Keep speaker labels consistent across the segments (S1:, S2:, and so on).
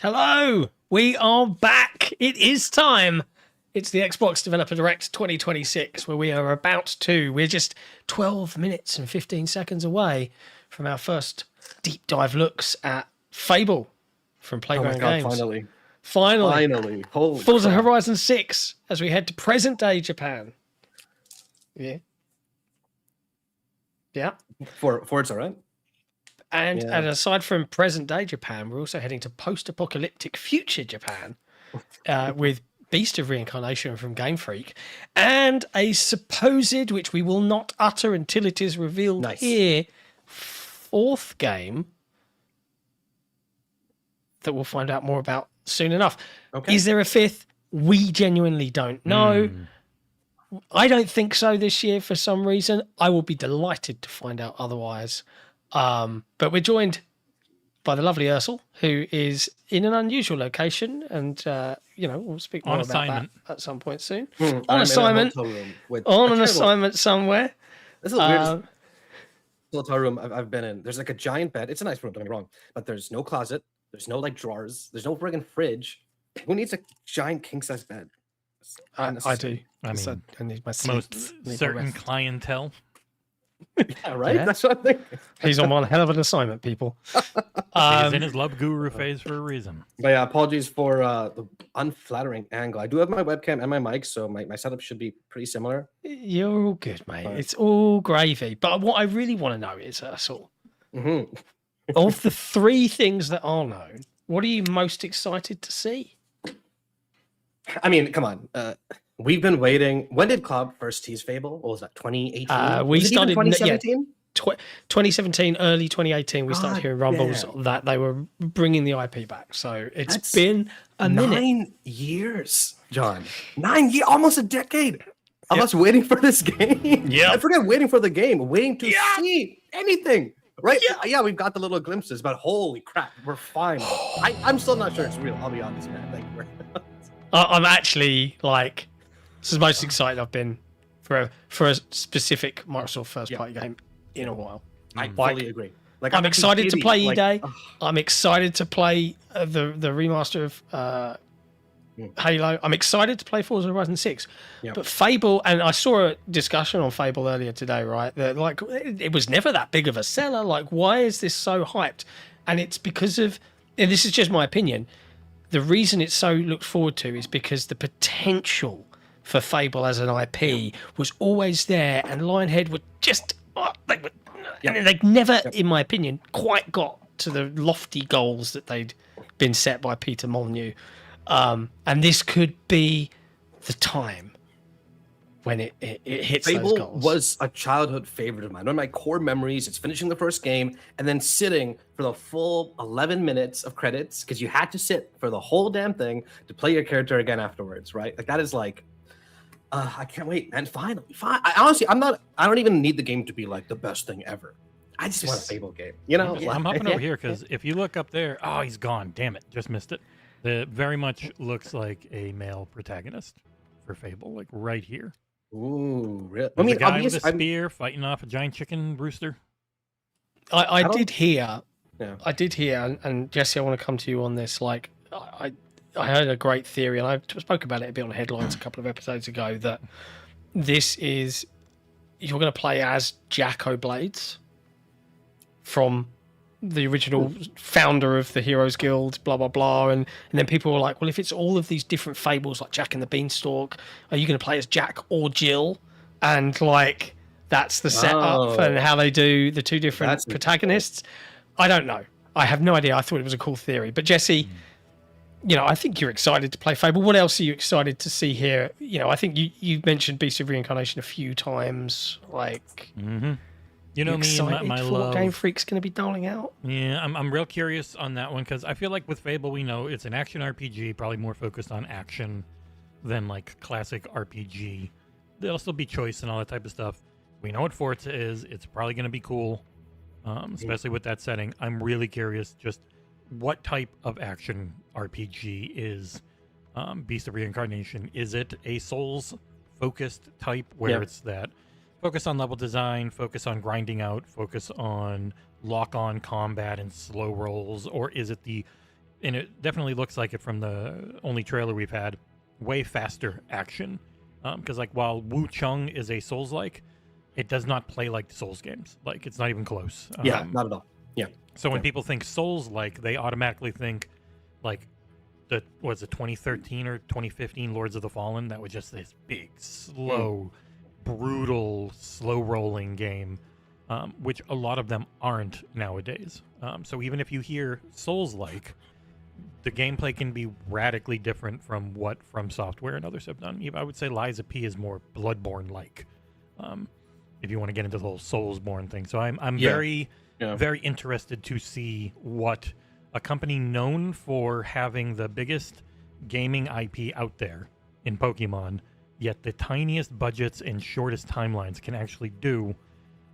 S1: Hello, we are back. It is time. It's the Xbox Developer Direct 2026, where we're just 12 minutes and 15 seconds away from our first deep dive looks at Fable from Playground Games. Finally.
S2: Holy
S1: Forza
S2: crap.
S1: Horizon 6 as we head to present day Japan. Yeah.
S2: Forza, right?
S1: And aside from present day Japan, we're also heading to post-apocalyptic future Japan with Beast of Reincarnation from Game Freak and a supposed, which we will not utter until it is revealed here, fourth game that we'll find out more about soon enough. Okay. Is there a fifth? We genuinely don't know. I don't think so this year for some reason. I will be delighted to find out otherwise. But we're joined by the lovely Ursel, who is in an unusual location, and we'll speak more about that at some point soon. On an assignment somewhere.
S2: This is the weirdest. hotel room I've been in, there's like a giant bed. It's a nice room, don't get me wrong, but there's no closet. There's no like drawers. There's no friggin' fridge. Who needs a giant king size bed?
S1: I do.
S3: I mean,
S1: I need my sleep.
S3: most certain clientele.
S2: Yeah, right. Yeah. That's what I think.
S1: He's on one hell of an assignment, people.
S3: He's in his love guru phase for a reason.
S2: But yeah, apologies for the unflattering angle. I do have my webcam and my mic, so my setup should be pretty similar.
S1: You're all good, mate. It's all gravy. But what I really want to know is, Ursel, of the 3 things that are known, what are you most excited to see?
S2: I mean, come on. We've been waiting. When did Cloud first tease Fable? What was that, 2018?
S1: We started
S2: 2017?
S1: 2017, early 2018, we started hearing rumbles that they were bringing the IP back. So it's been a minute.
S2: 9 years, John. 9 years, almost a decade of us waiting for this game.
S1: Yeah.
S2: I forget waiting for the game, waiting to see anything. Right? Yeah, we've got the little glimpses, but holy crap, we're fine. I'm still not sure it's real. I'll be honest, man. Like,
S1: I'm actually like, this is the most excited I've been for a specific Microsoft first party game in a while.
S2: I fully agree. Like,
S1: I'm excited to play E-Day. I'm excited to play the remaster of Halo. I'm excited to play Forza Horizon 6. But Fable, and I saw a discussion on Fable earlier today, right? That like it was never that big of a seller. Like, why is this so hyped? And it's because of, and this is just my opinion, the reason it's so looked forward to is because the potential for Fable as an IP was always there, and Lionhead were just and they never, in my opinion, quite got to the lofty goals that they'd been set by Peter Molyneux. And this could be the time when it hits
S2: Fable
S1: those goals.
S2: Was a childhood favorite of mine. One of my core memories is finishing the first game and then sitting for the full 11 minutes of credits, because you had to sit for the whole damn thing to play your character again afterwards, right? Like, that is like, I can't wait, man. Finally. I honestly, I don't even need the game to be like the best thing ever. I just want a Fable game, you know?
S3: I'm hopping over here because if you look up there, oh, he's gone. Damn it. Just missed it. It very much looks like a male protagonist for Fable, like right here.
S2: Ooh, really?
S3: I mean, a guy with a spear fighting off a giant chicken rooster.
S1: I did hear, and Jesse, I want to come to you on this. Like, I heard a great theory, and I spoke about it a bit on Headlines a couple of episodes ago, that this is, you're going to play as Jack O'Blades from the original founder of the Heroes Guild, blah, blah, blah. And then people were like, well, if it's all of these different fables like Jack and the Beanstalk, are you going to play as Jack or Jill? And like, that's the setup and how they do the 2 different protagonists. I don't know. I have no idea. I thought it was a cool theory. But Jesse, you know, I think you're excited to play Fable. What else are you excited to see here? You know, I think you mentioned Beast of Reincarnation a few times. Like,
S3: you know me, my love.
S1: What Game Freak's going to be doling out?
S3: Yeah, I'm real curious on that one, because I feel like with Fable, we know it's an action RPG, probably more focused on action than like classic RPG. There'll still be choice and all that type of stuff. We know what Forza is. It's probably going to be cool, especially with that setting. I'm really curious just what type of action RPG is Beast of Reincarnation. Is it a Souls-focused type where it's that focus on level design, focus on grinding out, focus on lock-on combat and slow rolls, or is it and it definitely looks like it from the only trailer we've had, way faster action. Because like while Wu Chung is a Souls-like, it does not play like the Souls games. Like, it's not even close.
S2: Not at all. Yeah.
S3: So when people think Souls-like, they automatically think like the 2013 or 2015 Lords of the Fallen. That was just this big, slow, brutal, slow-rolling game, which a lot of them aren't nowadays. So even if you hear Souls-like, the gameplay can be radically different from what From Software and others have done. I would say Lies of P is more Bloodborne-like, if you want to get into the whole Soulsborne thing. So I'm very interested to see what a company known for having the biggest gaming IP out there in Pokemon, yet the tiniest budgets and shortest timelines, can actually do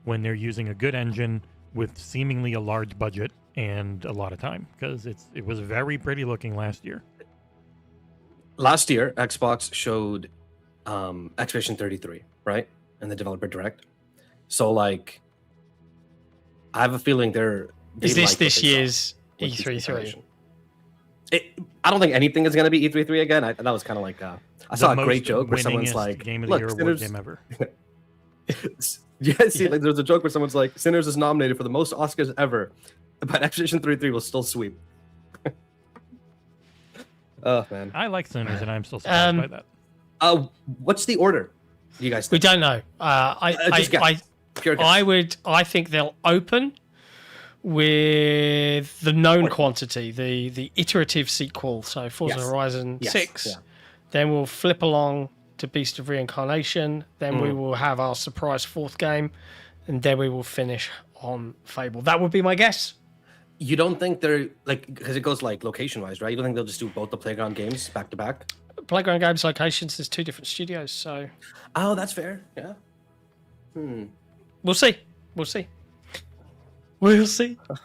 S3: when they're using a good engine with seemingly a large budget and a lot of time, because it was very pretty looking last year.
S2: Last year, Xbox showed Expedition 33, right? And the developer direct. So like, I have a feeling
S1: Is this year's E3?
S2: I don't think anything is going to be E3 again. That was kind of like I saw a great joke where someone's like,
S3: game of the
S2: "Look,
S3: year
S2: Sinners."
S3: game ever.
S2: Yeah, see, like there's a joke where someone's like, "Sinners is nominated for the most Oscars ever, but Expedition 33 will still sweep." Oh man,
S3: I like Sinners, and I'm still surprised by that.
S2: What's the order? You guys?
S1: We don't know. I think they'll open with the known quantity, the iterative sequel, so Forza Horizon 6. Yeah. Then we'll flip along to Beast of Reincarnation. Then we will have our surprise fourth game, and then we will finish on Fable. That would be my guess.
S2: You don't think they're like, because it goes like location wise, right? You don't think they'll just do both the Playground games back to back?
S1: Playground Games locations, there's 2 different studios, so.
S2: Oh, that's fair. Yeah.
S1: We'll see. We'll see.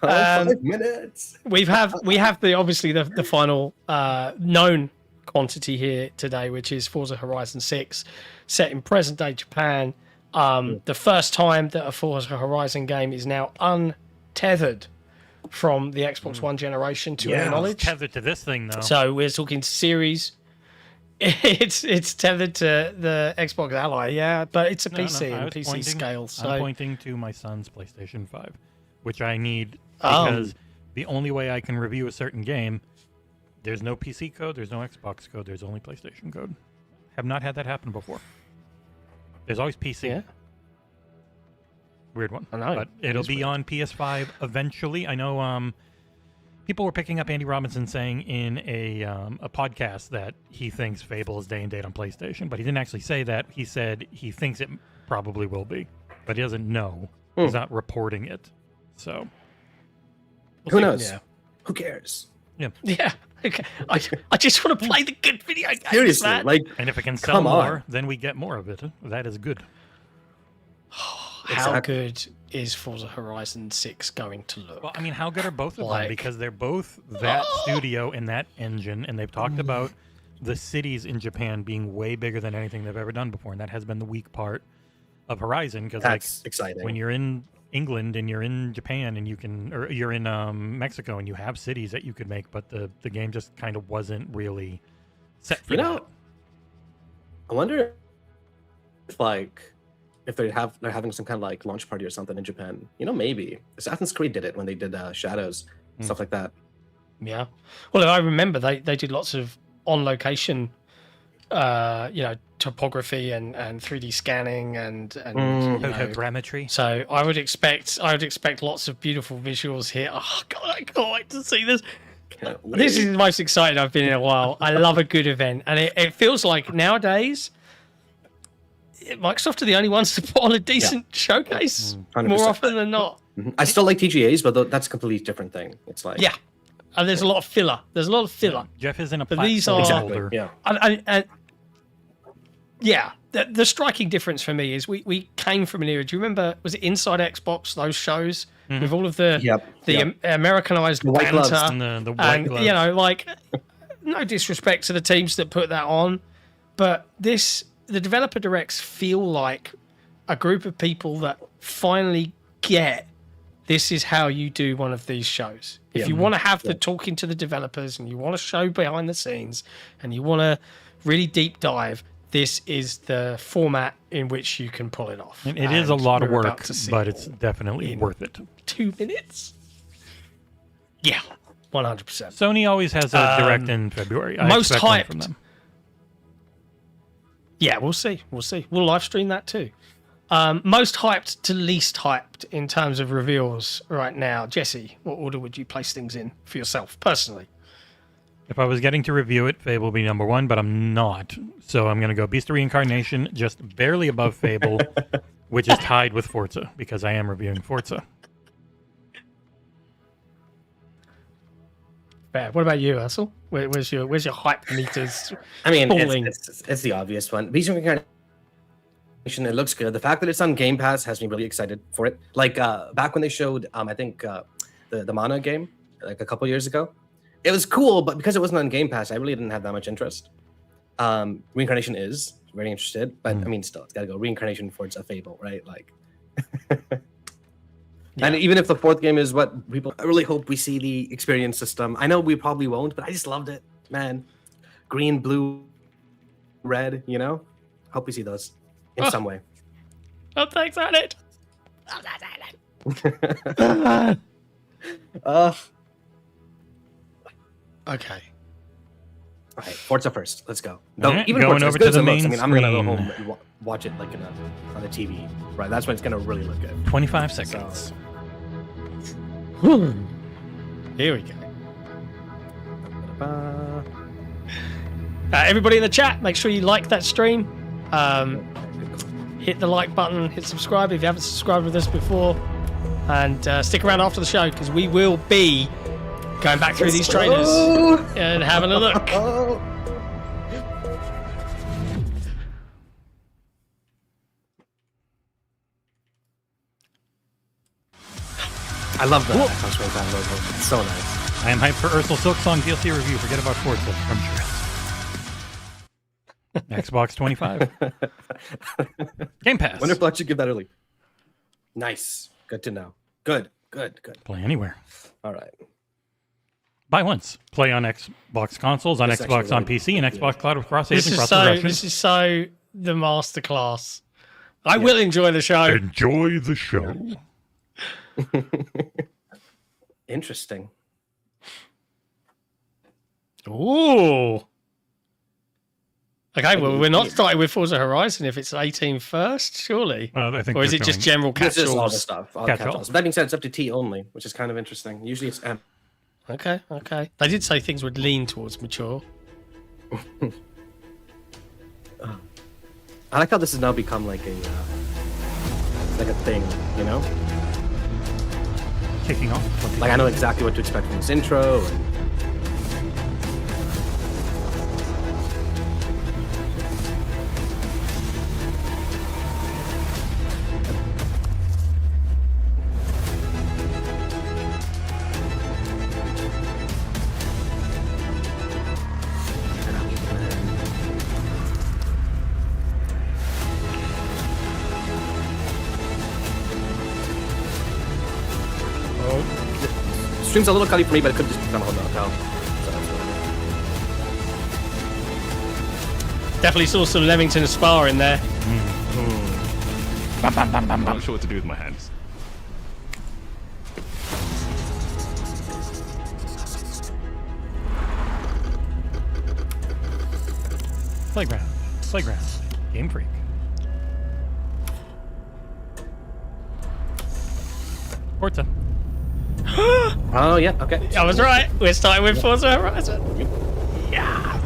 S2: 5 minutes.
S1: We have the obviously the final known quantity here today, which is Forza Horizon 6, set in present day Japan. The first time that a Forza Horizon game is now untethered from the Xbox One generation to our knowledge.
S3: It's tethered to this thing though.
S1: So we're talking series. It's tethered to the Xbox Ally, but it's a PC and PC scale. So
S3: I'm pointing to my son's PlayStation 5, which I need because the only way I can review a certain game, there's no PC code, there's no Xbox code, there's only PlayStation code. Have not had that happen before. There's always PC.
S1: Yeah.
S3: Weird one.
S1: I know.
S3: But it'll be on PS5 eventually. I know people were picking up Andy Robinson saying in a podcast that he thinks Fable is day and date on PlayStation, but he didn't actually say that. He said he thinks it probably will be, but he doesn't know. He's not reporting it. So
S2: who knows? Yeah. Who cares?
S1: Yeah. Okay. I just want to play the good video games.
S2: Seriously,
S1: man.
S3: And if it can sell more, then we get more of it. That is good.
S1: How good is Forza Horizon 6 going to look?
S3: Well, I mean, how good are both of them? Because they're both that studio and that engine, and they've talked about the cities in Japan being way bigger than anything they've ever done before, and that has been the weak part of Horizon. Because
S2: that's exciting.
S3: When you're in England and you're in Japan and you're in Mexico and you have cities that you could make, but the game just kind of wasn't really set for that.
S2: I wonder if they're having some kind of like launch party or something in Japan. Maybe Assassin's Creed did it when they did Shadows, stuff like that.
S1: Yeah. Well, I remember they did lots of on location, topography and 3D scanning and
S3: photogrammetry.
S1: So I would expect lots of beautiful visuals here. Oh God, I can't wait to see this. This is the most excited I've been in a while. I love a good event, and it feels like nowadays Microsoft are the only ones to put on a decent showcase
S2: 100%.
S1: more often than not.
S2: I still like TGAs, but that's a completely different thing. It's like
S1: and there's a lot of filler.
S3: Jeff isn't a
S1: but these are
S2: exactly
S1: the striking difference for me is we came from an era. Do you remember? Was it Inside Xbox? Those shows with all of the Americanized
S2: the white gloves
S1: banter
S3: and the white gloves.
S1: No disrespect to the teams that put that on, but the developer directs feel like a group of people that finally get this is how you do one of these shows. If you want to have the talking to the developers and you want to show behind the scenes and you want to really deep dive, this is the format in which you can pull it off.
S3: And it is a lot of work, but it's definitely worth it.
S1: 2 minutes? Yeah, 100%.
S3: Sony always has a direct in February.
S1: Most hyped
S3: from them.
S1: Yeah, we'll see. We'll live stream that too. Most hyped to least hyped in terms of reveals right now. Jesse, what order would you place things in for yourself personally?
S3: If I was getting to review it, Fable would be number 1, but I'm not. So I'm going to go Beast of Reincarnation, just barely above Fable, which is tied with Forza, because I am reviewing Forza.
S1: Fair. What about you, Ursel? Where's your hype meters?
S2: I mean, it's the obvious one. Beast of Reincarnation, it looks good. The fact that it's on Game Pass has me really excited for it. Like back when they showed, I think the Mana game, like a couple years ago, it was cool, but because it wasn't on Game Pass, I really didn't have that much interest. Reincarnation is very interested, but I mean, still, it's got to go Reincarnation, Forza, Fable, right? Like, And even if the fourth game is what people, I really hope we see the experience system. I know we probably won't, but I just loved it, man. Green, blue, red, you know? Hope we see those in some way.
S1: Oh, thanks, Reddit. Okay.
S2: All right, Forza first. Let's go.
S3: All right,
S2: even
S3: going
S2: Forza,
S3: over
S2: as good
S3: to
S2: as
S3: the
S2: it looks,
S3: main
S2: I mean, I'm gonna go
S3: screen.
S2: home and watch it like on the TV. Right, that's when it's gonna really look good.
S3: 25 seconds.
S1: Here we go. Everybody in the chat, make sure you like that stream. Hit the like button, hit subscribe if you haven't subscribed with us before, and stick around after the show because we will be going back through these trailers and having a look.
S2: I love the Xbox Raycon logo. It's so nice.
S3: I am hyped for Ursula Silksong DLC review. Forget about Forza from Shred. Xbox 25. Game Pass.
S2: Wonder if I should give that early. Nice. Good to know. Good.
S3: Play anywhere.
S2: All right.
S3: Buy once. Play on Xbox consoles, on
S2: This
S3: Xbox
S2: actually
S3: on
S2: really-
S3: PC, and Xbox Cloud with cross
S1: This
S3: save and
S1: is
S3: cross
S1: so.
S3: progression.
S1: This is so the masterclass. I will enjoy the show.
S3: Enjoy the show.
S2: Interesting.
S1: Ooh. Okay, well, we're not starting with Forza Horizon if it's 18 first, surely.
S3: I think
S1: Or is
S3: they're
S1: it just
S3: going-
S1: general
S2: This is all the
S1: catch-alls?
S2: stuff. All
S3: Catch-all.
S2: catch-alls. That being said, it's up to T only, which is kind of interesting. Usually it's M.
S1: Okay. They did say things would lean towards mature.
S2: I like how this has now become like a thing, you know?
S3: Kicking off.
S2: Like I know exactly what to expect from this intro. And stream's a little cutty for me, but it could just become a hotel. So that's what
S1: Definitely saw some Leamington Spa in there.
S4: I'm not sure what to do with my hands.
S3: Playground. Game Freak. Forza.
S2: Oh, yeah, okay.
S1: I was right. We're starting with Forza Horizon. Yeah.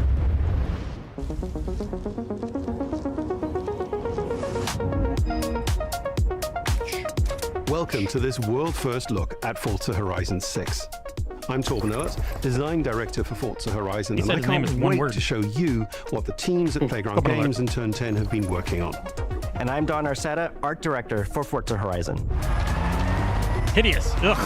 S5: Welcome to this world-first look at Forza Horizon 6. I'm Torben Oert, Design Director for Forza Horizon, and
S3: said
S5: I
S3: his name
S5: can't
S3: is one
S5: wait
S3: word.
S5: to show you what the teams at Playground
S3: Torben Oert.
S5: Games and Turn 10 have been working on.
S6: And I'm Don Arcetta, Art Director for Forza Horizon.
S3: Hideous. Ugh.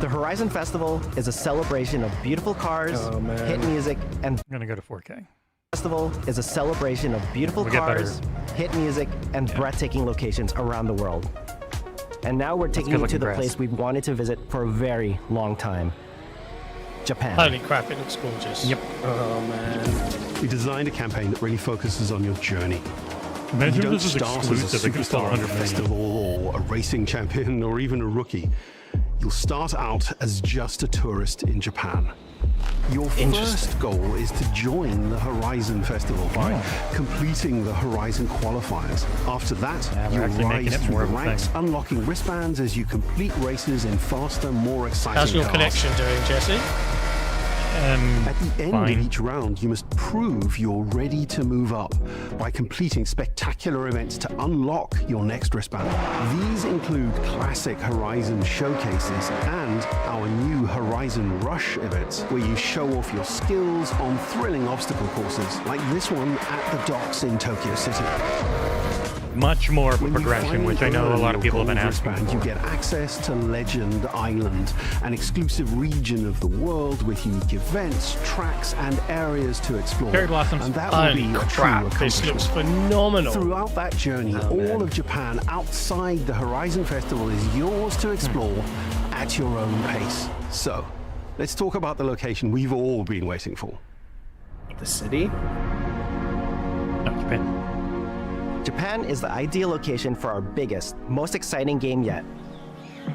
S6: The Horizon Festival is a celebration of beautiful cars, hit music, and
S3: I'm going to go to 4K.
S6: festival is a celebration of beautiful
S3: We'll get
S6: cars, hit music, and breathtaking locations around the world. And now we're taking you to
S3: good-looking
S6: the
S3: grass.
S6: place we've wanted to visit for a very long time. Japan.
S1: Holy crap, it looks gorgeous.
S3: Yep.
S2: Oh, man.
S5: We designed a campaign that really focuses on your journey.
S3: Imagine
S5: You
S3: if
S5: don't
S3: this is
S5: start as a
S3: exclusive. It could sell
S5: superstar at
S3: 100
S5: a
S3: million.
S5: festival or a racing champion or even a rookie. You'll start out as just a tourist in Japan. Your first goal is to join the Horizon Festival by completing the Horizon qualifiers. After that,
S3: Yeah, they're
S5: you'll
S3: actually making
S5: rise
S3: it
S5: through
S3: more
S5: the
S3: of a
S5: ranks,
S3: thing.
S5: unlocking wristbands as you complete races in faster, more exciting
S1: How's your
S5: cars.
S1: connection doing, Jesse?
S5: At the end
S3: Fine.
S5: of each round, you must prove you're ready to move up by completing spectacular events to unlock your next wristband. These include classic Horizon showcases and our new Horizon Rush events, where you show off your skills on thrilling obstacle courses, like this one at the docks in Tokyo City.
S3: much more of a
S5: When you
S3: progression,
S5: finally
S3: which I know a
S5: earn
S3: lot of
S5: your
S3: people have been
S5: gold
S3: asking
S5: wristband,
S3: for.
S5: you get access to Legend Island, an exclusive region of the world with unique events, tracks, and areas to explore.
S3: Cherry blossoms.
S5: And that will
S1: Holy
S5: be a true
S1: crap, this
S5: accomplishment.
S1: looks phenomenal.
S5: Throughout that journey, all of Japan outside the Horizon Festival is yours to explore at your own pace. So, let's talk about the location we've all been waiting for.
S2: The city?
S3: No, Japan.
S6: Japan is the ideal location for our biggest, most exciting game yet.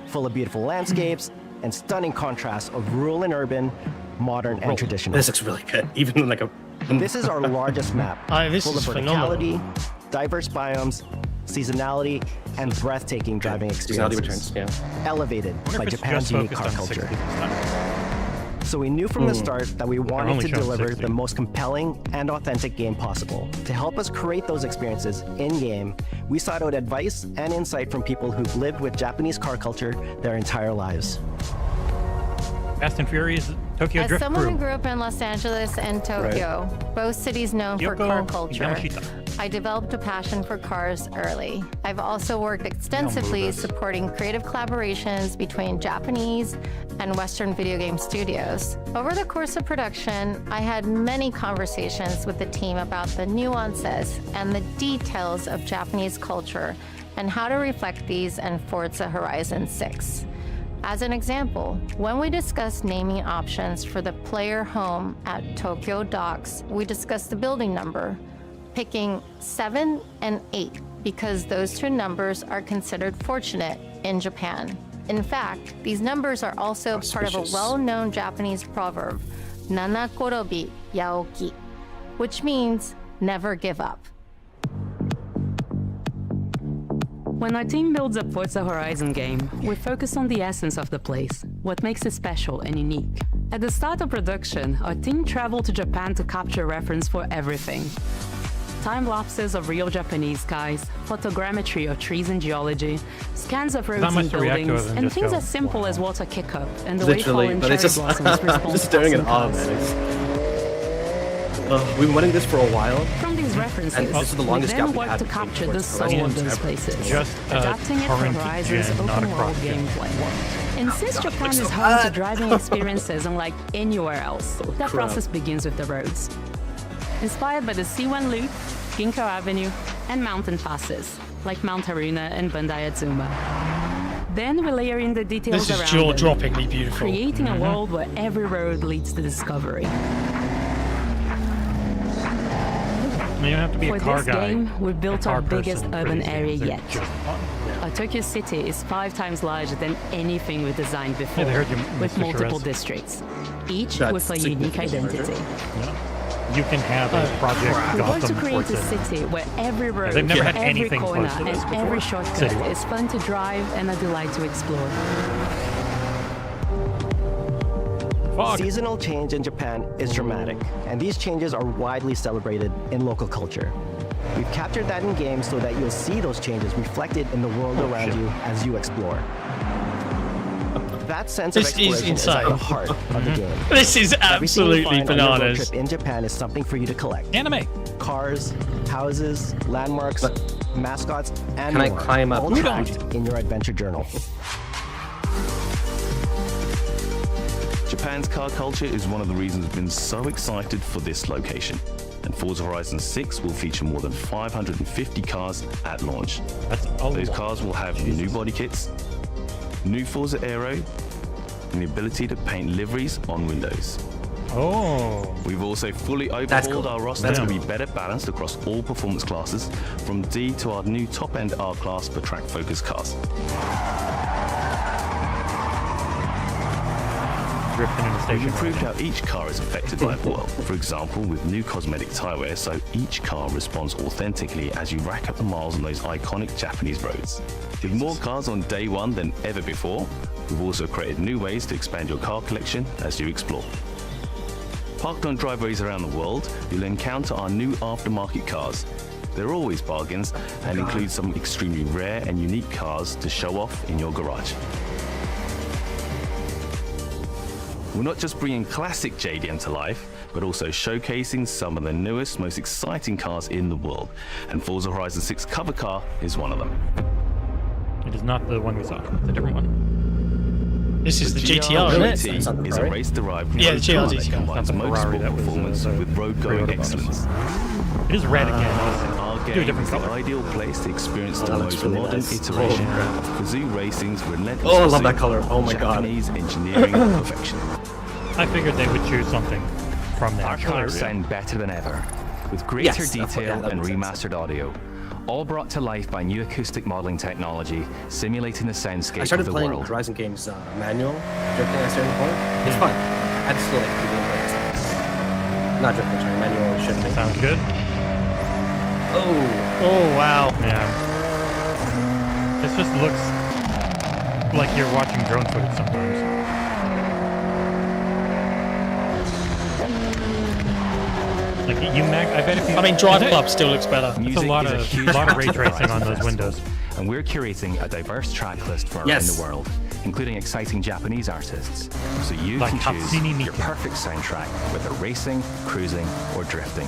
S6: Full of beautiful landscapes and stunning contrasts of rural and urban, modern and traditional.
S2: This looks really good. Even like a.
S6: This is our largest map,
S1: This
S6: full of
S1: is phenomenal.
S6: verticality, diverse biomes, seasonality, and breathtaking driving
S2: Seasonality
S6: experiences.
S2: returns, yeah.
S6: Elevated
S3: I wonder
S6: by
S3: if it's
S6: Japan's
S3: just
S6: unique
S3: focused
S6: car
S3: on 60
S6: culture.
S3: this time.
S6: So we knew from the start that we wanted
S3: only
S6: to
S3: showing
S6: deliver
S3: 60.
S6: the most compelling and authentic game possible. To help us create those experiences in-game, we sought out advice and insight from people who've lived with Japanese car culture their entire lives.
S3: Fast and Furious Tokyo
S7: As
S3: Drift
S7: someone who
S3: Crew.
S7: grew up in Los Angeles and Tokyo, both cities known for
S3: Yoko
S7: car culture,
S3: Yamashita.
S7: I developed a passion for cars early. I've also worked extensively supporting creative collaborations between Japanese and Western video game studios. Over the course of production, I had many conversations with the team about the nuances and the details of Japanese culture and how to reflect these in Forza Horizon 6. As an example, when we discussed naming options for the player home at Tokyo Docks, we discussed the building number, picking 7 and 8 because those two numbers are considered fortunate in Japan. In fact, these numbers are also part of a
S2: Auspicious.
S7: well-known Japanese proverb, Nana Korobi Yaoki, which means never give up.
S8: When our team builds a Forza Horizon game, we focus on the essence of the place, what makes it special and unique. At the start of production, our team traveled to Japan to capture reference for everything. Time lapses of real Japanese skies, photogrammetry of trees and geology, scans of roads
S3: Not much
S8: and
S3: to react to
S8: buildings,
S3: other than
S8: and
S3: just
S8: things
S3: go,
S8: as simple
S3: wow.
S8: as water kick-up and the way
S2: Literally,
S8: fallen
S2: but
S8: cherry
S2: it's just.
S8: blossoms
S2: I'm
S8: respond
S2: just
S8: to
S2: staring in
S8: passing
S2: awe,
S8: cars.
S2: man. We've been wanting this for a while.
S8: From these references,
S2: And this is the longest
S8: we
S2: gap
S8: then
S2: we
S8: worked
S2: had
S8: to
S2: between
S8: capture the
S2: Forza
S8: soul
S2: Horizon
S8: of those
S2: ever.
S8: places,
S3: Just
S8: adapting it for
S3: current
S8: Horizon's
S3: gen, not
S8: open world
S3: across gen.
S8: gameplay. And since Japan
S2: looks
S8: is
S2: so
S8: home to
S2: bad.
S8: driving experiences unlike anywhere else, that
S2: crap.
S8: process begins with the roads. Inspired by the C1 Loop, Ginkgo Avenue, and mountain passes, like Mount Haruna and Bandai Atsuma. Then we layer in the details
S1: This is
S8: around them,
S1: jaw-droppingly beautiful.
S8: creating a world where every road leads to discovery.
S3: I mean, you don't have to be
S8: For
S3: a car
S8: this
S3: guy.
S8: game, we built
S3: car
S8: our biggest
S3: person for
S8: urban
S3: these
S8: area
S3: games. They're
S8: yet.
S3: just fun.
S8: Our Tokyo City is 5 times larger than anything we've designed before,
S3: they heard you,
S8: with
S3: Mr.
S8: multiple
S3: Shiraz.
S8: districts, each
S2: That's
S8: with a unique
S2: significantly
S8: identity.
S3: Yeah. You can have a project
S8: We want to
S3: Gotham
S8: create a
S3: Forza.
S8: city where every road,
S3: they've never had
S8: every
S3: anything
S8: corner,
S3: close to
S8: and
S3: this before.
S8: every shortcut
S3: Citywide.
S8: is fun to drive and a delight to explore.
S3: Fog.
S6: Seasonal change in Japan is dramatic, and these changes are widely celebrated in local culture. We've captured that in games so that you'll see those changes reflected in the world around
S3: shit.
S6: you as you explore. That sense
S1: This
S6: of
S1: is
S6: exploration is at
S1: insane.
S6: the heart of the game.
S1: This is
S6: Everything you
S1: absolutely
S6: find on your road
S1: bananas.
S6: trip in Japan is something for you to collect.
S3: Anime.
S6: Cars, houses, landmarks, mascots, and
S2: Can I
S6: more,
S2: climb up?
S6: all tracked in your adventure journal.
S4: Japan's car culture is one of the reasons we've been so excited for this location. And Forza Horizon 6 will feature more than 550 cars at launch.
S3: That's a
S4: Those
S3: lot.
S4: cars will have new body kits, new Forza Aero, and the ability to paint liveries on windows.
S3: Oh.
S4: We've also fully
S2: That's
S4: overhauled
S2: cool.
S4: our roster
S2: That's
S4: to
S2: cool.
S4: be better balanced across all performance classes, from D to our new top-end R-Class for track-focused cars.
S3: Drifting in the
S4: We've
S3: station.
S4: improved how each car is affected by the world. For example, with new cosmetic tire wear, so each car responds authentically as you rack up the miles on those iconic Japanese roads. With more cars on day one than ever before, we've also created new ways to expand your car collection as you explore. Parked on driveways around the world, you'll encounter our new aftermarket cars. They're always bargains and include some extremely rare and unique cars to show off in your garage. We're not just bringing classic JDM to life, but also showcasing some of the newest, most exciting cars in the world. And Forza Horizon 6 cover car is one of them.
S3: It is not the one we saw. It's a different one.
S1: This is the GTR, isn't it?
S4: GT is a race-derived
S1: Yeah, the
S4: road
S1: GTR
S4: car that
S1: GTR.
S4: combines
S3: Not the Ferrari,
S4: motorsport
S3: that was,
S4: performance with road-going
S3: pre-order bonus.
S4: excellence.
S3: It is red again.
S4: Our
S3: Do a
S4: game
S3: different
S4: is the
S3: color.
S4: ideal place to experience the
S2: That looks
S4: most
S2: really
S4: modern
S2: nice.
S4: iteration
S2: Oh.
S4: of Kazoo Racing's relentless
S2: Oh, I love
S4: pursuit
S2: that color. Oh
S4: of
S2: my God.
S4: Japanese engineering perfection.
S3: I figured they would choose something from that.
S9: Our cars sound better than ever, with greater
S2: Yes, that's what-
S9: detail
S2: yeah, that
S9: and
S2: makes sense.
S9: remastered audio, all brought to life by new acoustic modeling technology, simulating the soundscape
S2: I started
S9: of the
S2: playing
S9: world.
S2: Horizon games manual. Drifting at a certain point. It's fun. I just feel like the gameplay is not drifting, sorry, manual shouldn't be.
S3: Sounds good.
S1: Oh, wow.
S3: Yeah. This just looks like you're watching drone footage sometimes. Like I bet if you.
S1: I mean, Drive Club still looks better.
S3: It's a
S9: Music
S3: lot
S9: is a
S3: of
S9: huge
S3: lot of ray
S9: part of
S3: tracing on
S9: Horizon
S3: those windows.
S9: Festival, and we're curating a diverse track list for
S2: Yes.
S9: around the world, including exciting Japanese artists, so you
S3: Like
S9: can choose
S3: Hatsune
S9: your
S3: Miku.
S9: perfect soundtrack, whether racing, cruising, or drifting.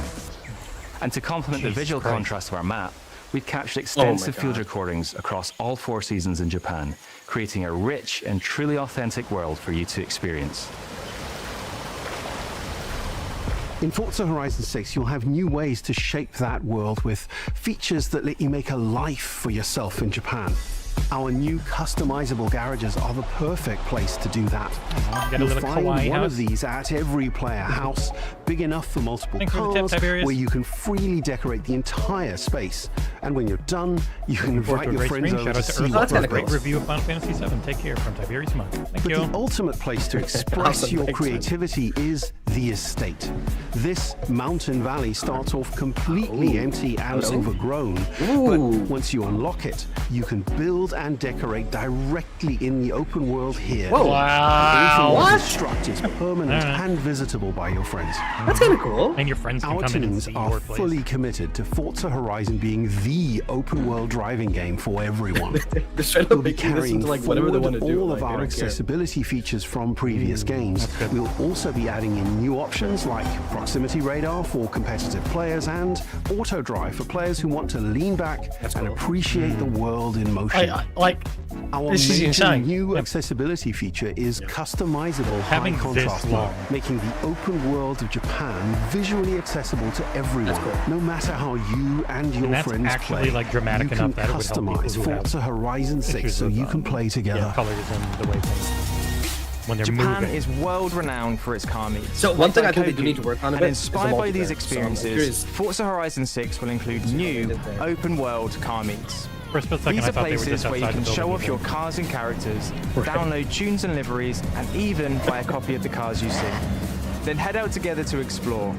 S9: And to complement the
S3: Jesus
S9: visual
S3: Christ.
S9: contrast of our map, we've captured extensive field
S2: God.
S9: recordings across all 4 seasons in Japan, creating a rich and truly authentic world for you to experience.
S5: In Forza Horizon 6, you'll have new ways to shape that world with features that let you make a life for yourself in Japan. Our new customizable garages are the perfect place to do that.
S3: Get a
S5: You'll
S3: little
S5: find
S3: kawaii
S5: one
S3: house.
S5: of these at every player house, big enough for multiple
S3: Thanks for the tip,
S5: cars,
S3: Tiberius.
S5: where you can freely decorate the entire space. And when you're done, you can
S3: Forward
S5: invite
S3: to a
S5: your
S3: great
S5: friends
S3: stream.
S5: over
S3: Shout
S5: to
S3: out to
S5: see
S3: Earth.
S5: what
S2: kinda
S5: we've
S3: Great
S5: built.
S3: review of Final Fantasy VII. Take care from Tiberius Monk. Thank
S5: But
S3: you.
S5: the ultimate place to express
S2: Awesome,
S5: your
S2: thanks, man.
S5: creativity is the estate. This mountain valley starts off completely empty and overgrown, but once you unlock it, you can build and decorate directly in the open world here.
S2: Whoa.
S5: Everything
S1: Wow.
S5: you construct is permanent and visitable by your friends.
S2: That's kind of cool.
S3: And your friends can
S5: Our
S3: come in and
S5: teams
S3: see
S5: are
S3: your place.
S5: fully committed to Forza Horizon being the open world driving game for everyone.
S2: They're trying to
S5: We'll be
S2: make this
S5: carrying
S2: into like whatever they want
S5: forward
S2: to do.
S5: all
S2: like,
S5: of
S2: they
S5: our
S2: don't care.
S5: accessibility features from previous games. We'll also be adding in new options like proximity radar for competitive players and auto drive for players who want to lean back and appreciate the world in motion.
S1: Like,
S5: Our
S1: this is
S5: major
S1: insane.
S5: new accessibility feature is customizable
S3: Having
S5: high
S3: this
S5: contrast
S3: long.
S5: mode, making the open world of Japan visually accessible to everyone, no matter how you and your
S3: And that's
S5: friends
S3: actually,
S5: play.
S3: like, dramatic
S5: you
S3: enough
S5: can
S3: that it would help people
S5: customize
S3: who have
S5: Forza Horizon 6
S3: issues
S5: so
S3: with,
S5: you can play together.
S3: colors and the way things when they're
S10: Japan
S3: moving.
S10: is world renowned for its car meets.
S2: So one thing I think they do need to work on a
S10: And
S2: bit is the
S10: inspired by these
S2: multiplayer. So I'm
S10: experiences,
S2: curious.
S10: Forza Horizon 6 will include new open world car meets.
S3: For a split second,
S10: These
S3: I
S10: are
S3: thought they were
S10: places
S3: just
S10: where you
S3: outside
S10: can
S3: the
S10: show
S3: building
S10: off your
S3: again.
S10: cars and characters, download tunes and liveries, and even buy a copy of the cars you see. Then head out together to explore,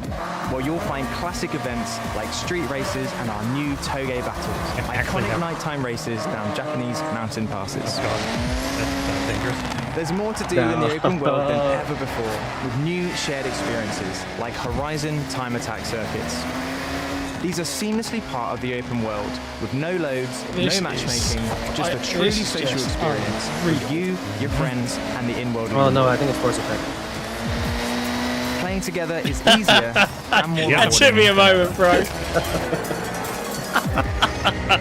S10: where you'll find classic events like street races and our new Toge battles,
S3: And actually
S10: iconic
S3: have-
S10: nighttime races down Japanese mountain passes.
S3: God, that's dangerous.
S10: There's more to do in the open world than ever before, with new shared experiences like Horizon time attack circuits. These are seamlessly part of the open world, with no loads,
S1: This
S10: no
S1: is-
S10: matchmaking, just a
S1: this
S10: truly
S1: is
S10: social
S1: just
S10: experience with you, your friends, and the in-world.
S2: Oh no, I think it's Forza Tech.
S10: Playing together is easier and more
S3: Yeah,
S1: That took me a moment, bro.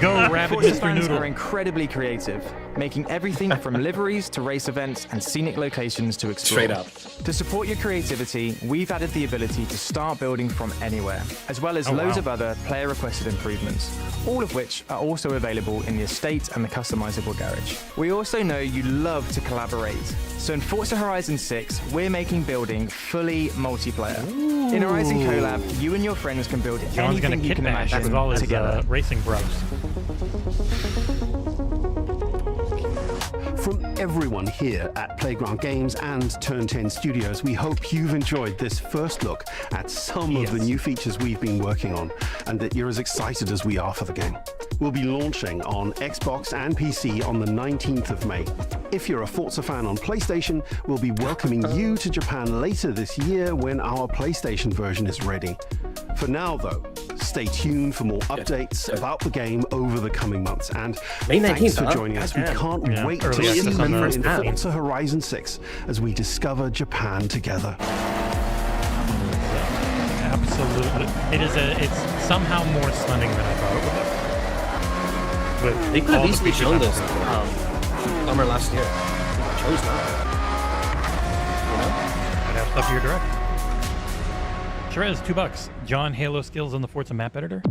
S3: Go, Rabbit
S10: Forza
S3: Mr.
S10: fans
S3: Noodle.
S10: are incredibly creative, making everything from liveries to race events and scenic locations to explore.
S2: Straight up.
S10: To support your creativity, we've added the ability to start building from anywhere, as well as
S3: Oh,
S10: loads
S3: wow.
S10: of other player-requested improvements, all of which are also available in the estate and the customizable garage. We also know you love to collaborate, so in Forza Horizon 6, we're making building fully multiplayer. In Horizon Collab, you and your friends can build
S3: John's gonna
S10: anything you
S3: kit
S10: can
S3: bash
S10: imagine
S3: with all his
S10: together.
S3: racing bros.
S5: From everyone here at Playground Games and Turn 10 Studios, we hope you've enjoyed this first look at some of the new features we've been working on and that you're as excited as we are for the game. We'll be launching on Xbox and PC on the 19th of May. If you're a Forza fan on PlayStation, we'll be welcoming you to Japan later this year when our PlayStation version is ready. For now, though, stay tuned for more updates about the game over the coming months. And
S2: May
S5: thanks
S2: 19th,
S5: for
S2: huh?
S5: joining us. We
S2: Yeah.
S5: can't
S3: Yeah,
S5: wait to
S3: early
S5: see
S3: access
S5: you
S3: on the
S5: in
S3: first app.
S5: Forza Horizon 6 as we discover Japan together.
S3: absolutely. It's somehow more stunning than I thought it would look.
S2: They could have
S3: all the
S2: easily
S3: features
S2: shown
S3: that
S2: this summer last year. They chose not. You know?
S3: I'd have stuff here direct. Shrez, $2. John, Halo skills on the Forza map editor?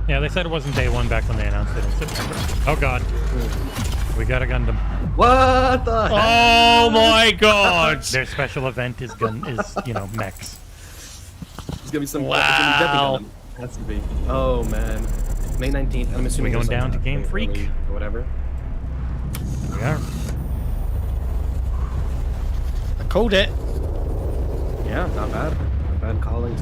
S3: Yeah, they said it wasn't day one back when they announced it in September. Oh god. We got a Gundam.
S2: What the heck?
S1: Oh my god!
S3: Their special event is mechs.
S2: There's gonna be some.
S1: Wow.
S2: Has to be. Oh man. May 19th. I'm assuming
S3: We going
S2: there's
S3: down to Game
S2: early
S3: Freak?
S2: or whatever.
S3: We are.
S1: I called it.
S2: Yeah, not bad. Not bad calling.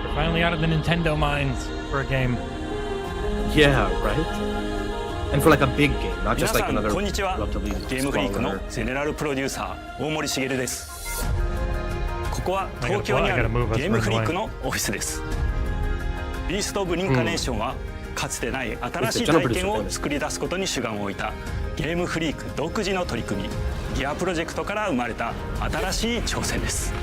S3: We're finally out of the Nintendo mines for a game.
S2: Yeah, right. And for like a big game, not just like another
S11: こんにちは。
S2: relatively
S11: ゲームフリークの
S2: smaller.
S11: ゼネラルプロデューサー大森茂です。ここは東京にあ
S3: I
S11: る
S3: gotta move us
S11: ゲームフリーク
S3: further
S11: のオフィスです。ビースト・オブ・リンカネーションはかつてない新しい体験を作り出すことに主眼を置いたゲームフリーク独自の取り組みギアプロジェクトから生まれた新しい挑戦です。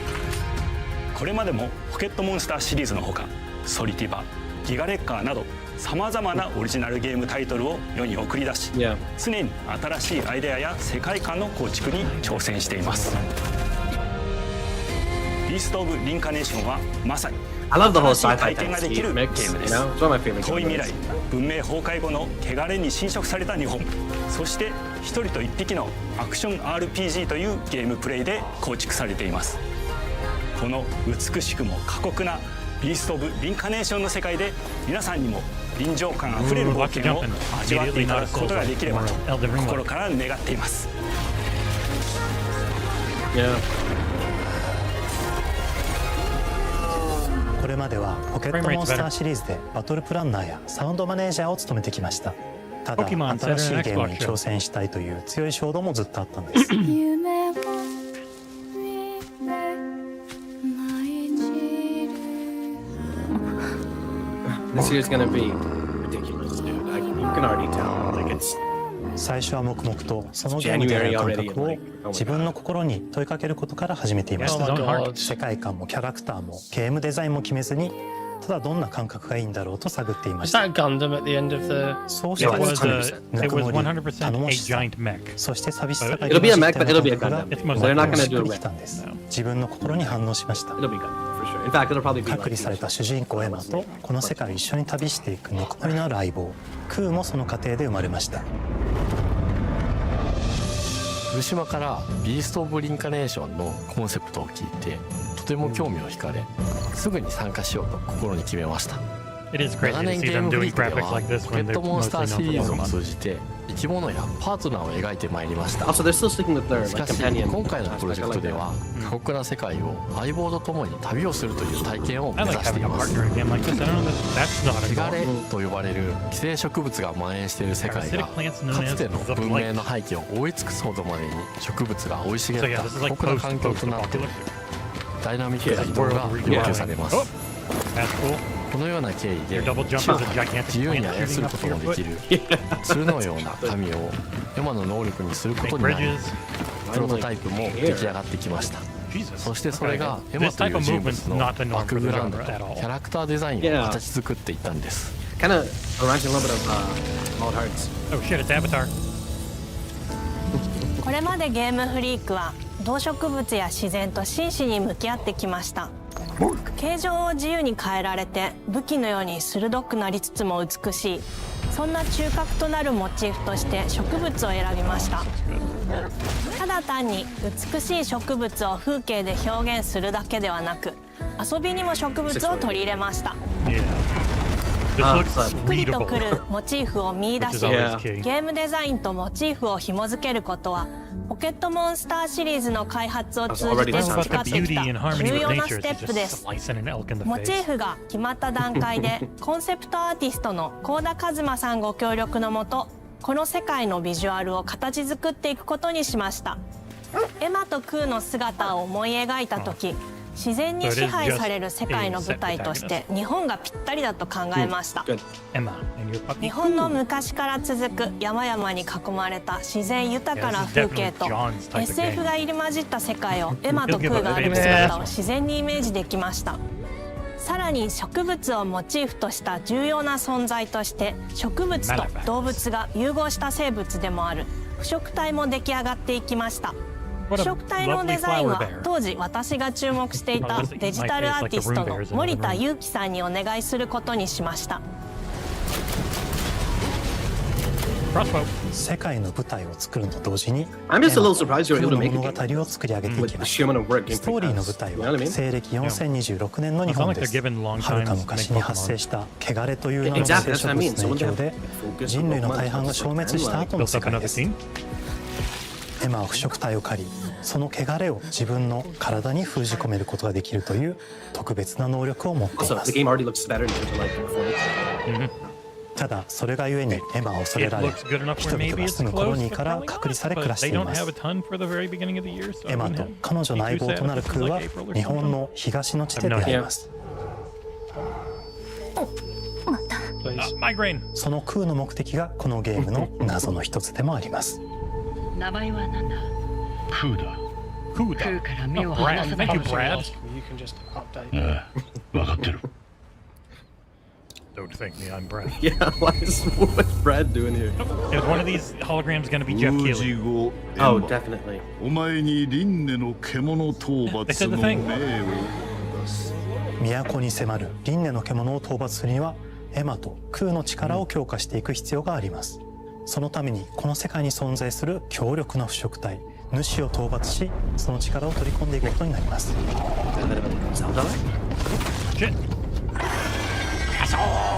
S11: これまでもポケットモンスターシリーズのほかソリティバ、ギガレッカーなどさまざまなオリジナルゲームタイトルを世に送り出し、常に新しいアイデアや世界観の構築に挑戦しています。ビースト・オブ・リンカネーションはまさに
S2: I love the whole
S11: 新しい
S2: sci-fi
S11: 体験ができるゲ
S2: mix.
S11: ーム
S2: You
S11: です。
S2: know, it's one of my favorite
S11: 遠い未
S2: games.
S11: 来、文明崩壊後の汚れに侵食された日本、そして一人と一匹のアクション RPG というゲームプレイで構築されています。この美しくも過酷なビースト・オブ・リンカネーションの世界で皆さんにも臨場感あふれる冒険を味わっていただくことができればと心から願っています。
S12: これまではポケットモンスターシリーズでバトルプランナーやサウンドマネージャーを務めてきました。ただ新しいゲームに挑戦したいという強い衝動もずっとあったんです。
S2: This year's gonna be ridiculous, dude. You can already tell. Like it's
S12: 最初は黙々とそのゲームである感覚を自分の心に問いかけることから始めていました。世界観もキャラクターもゲームデザインも決めずにただどんな感覚がいいんだろうと探っていました。そうしてぬくもり、頼もしさ、そして寂しさが生まれてきたんです。自分の心に反応しました。隔離された主人公エマとこの世界を一緒に旅していくぬくもりのある相棒クーもその過程で生まれました。
S13: 福島からビースト・オブ・リンカネーションのコンセプトを聞いてとても興味を惹かれすぐに参加しようと心に決めました。長年ゲームフリークではポケットモンスターシリーズを通じて生き物やパートナーを描いてまいりました。しかし今回のプロジェクトでは過酷な世界を相棒と共に旅をするという体験を目指しています。汚れと呼ばれる寄生植物が蔓延している世界がかつての文明の廃棄を覆い尽くすほどまでに植物が生い茂った過酷な環境となってダイナミックな移動が要求されます。このような経緯で自由に操ることのできる鶴のような髪をエマの能力にすることになりプロトタイプも出来上がってきました。そしてそれがエマという人物のバックグラウンドとキャラクターデザインを形作っていったんです。
S14: これまでゲームフリークは動植物や自然と真摯に向き合ってきました。形状を自由に変えられて武器のように鋭くなりつつも美しい、そんな中核となるモチーフとして植物を選びました。ただ単に美しい植物を風景で表現するだけではなく遊びにも植物を取り入れました。しっくりとくるモチーフを見出しゲームデザインとモチーフを紐づけることはポケットモンスターシリーズの開発を通じて培ってきた重要なステップです。モチーフが決まった段階でコンセプトアーティストの幸田一馬さんご協力のもとこの世界のビジュアルを形作っていくことにしました。エマとクーの姿を思い描いた時自然に支配される世界の舞台として日本がぴったりだと考えました。日本の昔から続く山々に囲まれた自然豊かな風景と SF が入り混じった世界をエマとクーが歩く姿を自然にイメージできました。さらに植物をモチーフとした重要な存在として植物と動物が融合した生物でもある腐植体も出来上がっていきました。腐植体のデザインは当時私が注目していたデジタルアーティストの森田裕樹さんにお願いすることにしました。
S12: 世界の舞台を作ると同時に
S2: I'm just a little surprised you're able to make
S12: 物語を作り上げていきました。ストーリーの舞台は西暦4026年の日本です。はるか昔に発生した汚れという名の生植物の影響で人類の大半が消滅した後の世界です。エマは腐植体を借り、その汚れを自分の体に封じ込めることができるという特別な能力を持っています。ただそれがゆえにエマは恐れられ、人々が住むコロニーから隔離され暮らしています。エマと彼女の相棒となるクーは日本の東の地で出会います。そのクーの目的がこのゲームの謎の一つでもあります。
S15: 名前は何だ？クーだ。
S3: クー
S15: から目を離さない。
S3: 分かってる。Don't think me, I'm Brad.
S2: Yeah, what's Brad doing here?
S3: Is one of these holograms going to be Jeff Keighley?
S2: Oh, definitely.
S3: They said the thing.
S12: 都に迫る輪廻の獣を討伐するにはエマとクーの力を強化していく必要があります。そのためにこの世界に存在する強力な腐植体主を討伐し、その力を取り込んでいくことになります。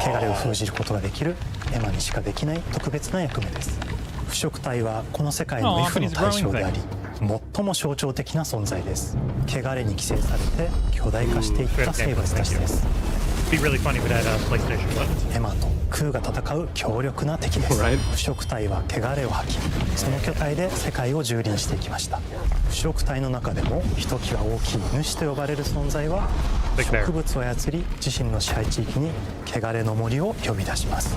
S12: 汚れを封じることができるエマにしかできない特別な役目です。腐植体はこの世界の F の対象であり、最も象徴的な存在です。汚れに寄生されて巨大化していった生物たちです。エマとクーが戦う強力な敵です。腐植体は汚れを吐き、その巨体で世界を蹂躙していきました。腐植体の中でもひときわ大きい主と呼ばれる存在は植物を操り、自身の支配地域に汚れの森を呼び出します。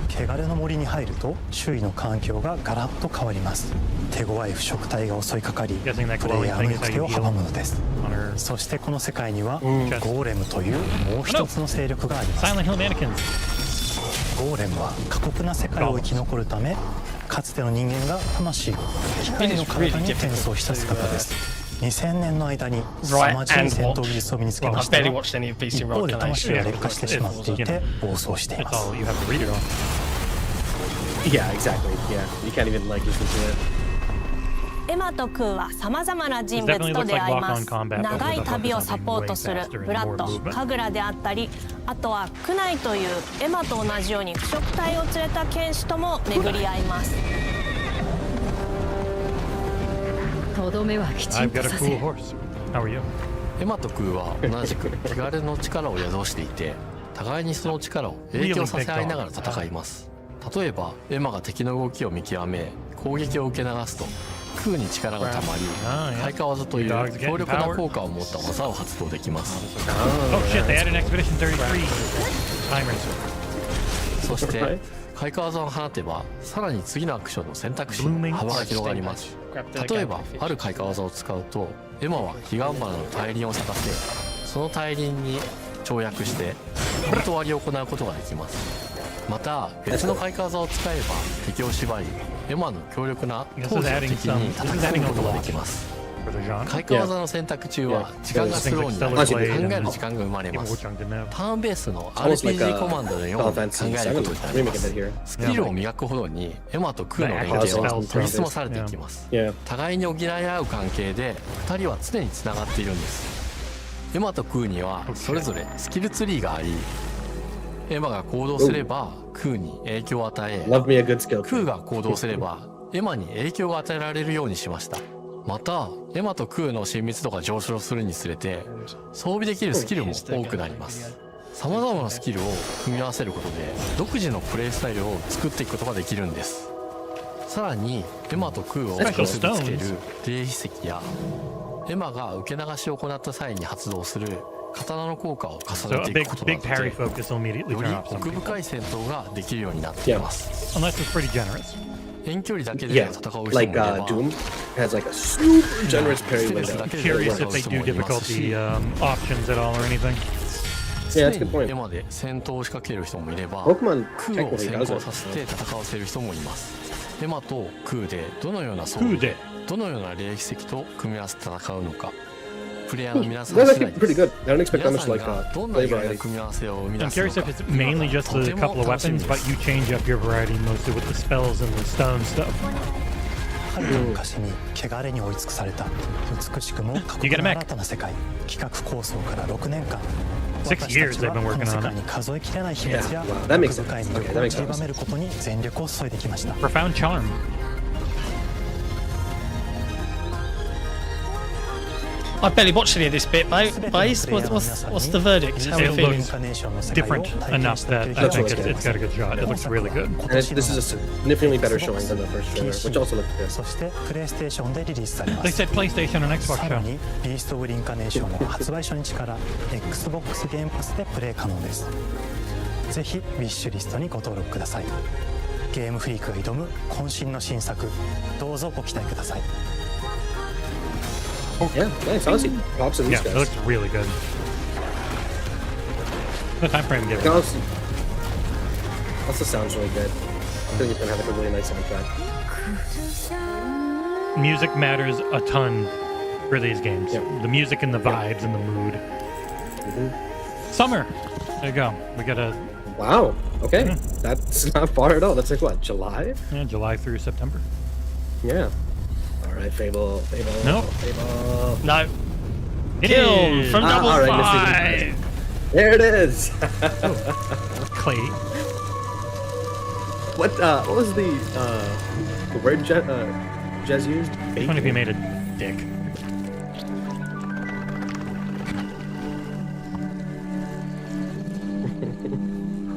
S12: 汚れの森に入ると周囲の環境がガラッと変わります。手強い腐植体が襲いかかり、プレイヤーの行く手を阻むのです。そしてこの世界にはゴーレムというもう一つの勢力があります。ゴーレムは過酷な世界を生き残るため、かつての人間が魂を機械の体に転送した姿です。2000年の間に凄まじい戦闘技術を身につけましたが、一方で魂が劣化してしまっていて暴走しています。
S2: Yeah, exactly. Yeah, you can't even like listen to it.
S14: エマとクーはさまざまな人物と出会います。長い旅をサポートするブラッド、カグラであったり、あとはクナイというエマと同じように腐植体を連れた剣士とも巡り合います。
S15: とどめはきちんとさせ。
S3: エ
S13: マとクーは同じく汚れの力を宿していて、互いにその力を影響させ合いながら戦います。例えばエマが敵の動きを見極め攻撃を受け流すと、クーに力がたまり開花技という強力な効果を持った技を発動できます。そして開花技を放てばさらに次のアクションの選択肢に幅が広がります。例えばある開花技を使うと、エマは彼岸花の大輪を咲かせ、その大輪に跳躍して断りを行うことができます。また別の開花技を使えば敵を縛り、エマの強力な当時の敵に叩き込むことができます。開花技の選択中は時間がスローになり、考える時間が生まれます。ターンベースの RPG コマンドのように考えることになります。スキルを磨くほどにエマとクーの連携は研ぎ澄まされていきます。互いに補い合う関係で2人は常につながっているんです。エマとクーにはそれぞれスキルツリーがあり、エマが行動すればクーに影響を与え、クーが行動すればエマに影響が与えられるようにしました。またエマとクーの親密度が上昇するにつれて装備できるスキルも多くなります。さまざまなスキルを組み合わせることで独自のプレイスタイルを作っていくことができるんです。さらにエマとクーを結びつける霊秘石やエマが受け流しを行った際に発動する刀の効果を重
S3: So
S13: ね
S3: a
S13: てい
S3: big
S13: くことに
S3: big
S13: よって
S3: parry focus will immediately
S13: より
S3: turn off some
S13: 奥
S3: people.
S13: 深い戦闘ができるようになっています
S3: Unless it's pretty generous.
S13: 遠距離だけで
S2: Yeah,
S13: 戦う人もいれ
S2: like
S13: ば
S2: Doom has like a super generous parry window.
S3: I'm curious if they do difficulty options at all or anything.
S2: Yeah, that's a good point.
S13: エマで戦闘を仕掛ける人もいれば
S2: Pokemon
S13: 空を
S2: technically
S13: 先
S2: does
S13: 行
S2: it.
S13: させて戦わせる人もいますエマと空でどのような装
S3: 空で
S13: 備どのような霊石と組み合わせて戦うのかプレイヤーの皆さん
S2: That's
S13: 次第
S2: actually
S13: で
S2: pretty
S13: す
S2: good. I don't expect that
S13: 皆
S2: much
S13: さん
S2: like
S13: がどんな
S2: play
S13: 意外な
S2: variety.
S13: 組み合わせを生み
S3: I'm
S13: 出すの
S3: curious
S13: か
S3: if it's mainly just
S13: と
S3: a
S13: ても
S3: couple of
S13: 楽しみ
S3: weapons,
S13: で
S3: but
S13: す
S3: you change up your variety mostly with the spells and the stone stuff.
S12: はるか昔に汚れに追い尽くされた美しくも過酷な新たな世界企画構想から6年間
S3: 6 years
S12: 私たち
S3: they've
S12: は
S3: been
S12: こ
S3: working
S12: の世
S3: on
S12: 界
S3: it.
S12: に数えきれない秘密や
S2: Yeah, wow, that makes
S12: 奥深い
S2: sense.
S12: 魅
S2: Okay,
S12: 力
S2: that
S12: を
S2: makes
S12: 散りば
S2: sense.
S12: めることに全力を注いできました
S3: Profound charm.
S1: I barely watched any of this bit, Baze. What's the verdict? How are you
S3: It
S1: feeling?
S3: looks different enough that I think it's got a good shot. It looks really good.
S2: And this is a significantly better showing than the first trailer, which also looked good.
S12: そしてプレイステーションでリリースされま
S3: They
S12: す
S3: said PlayStation and Xbox
S12: さら
S3: show.
S12: にビーストブリンカネーションは発売初日から Xbox ゲームパスでプレイ可能ですぜひウィッシュリストにご登録くださいゲームフリークが挑む渾身の新作どうぞご期待ください
S2: Yeah, nice. Honestly, props to these
S3: Yeah, it
S2: guys.
S3: looks really good. The time frame given.
S2: Also sounds really good. I think it's gonna have like a really nice soundtrack.
S3: Music matters a ton for these games. The music and the vibes and the mood. Summer. There you go. We got a
S2: Wow. Okay, that's not far at all. That's like what, July?
S3: yeah, July through September.
S2: Yeah. All right, Fable.
S3: No.
S2: Fable.
S1: No.
S3: It
S1: Kiln
S3: is.
S1: from Double
S2: all right,
S1: Five.
S2: There it is.
S3: Clay.
S2: What was the word Jez used?
S3: Which one if you made a dick?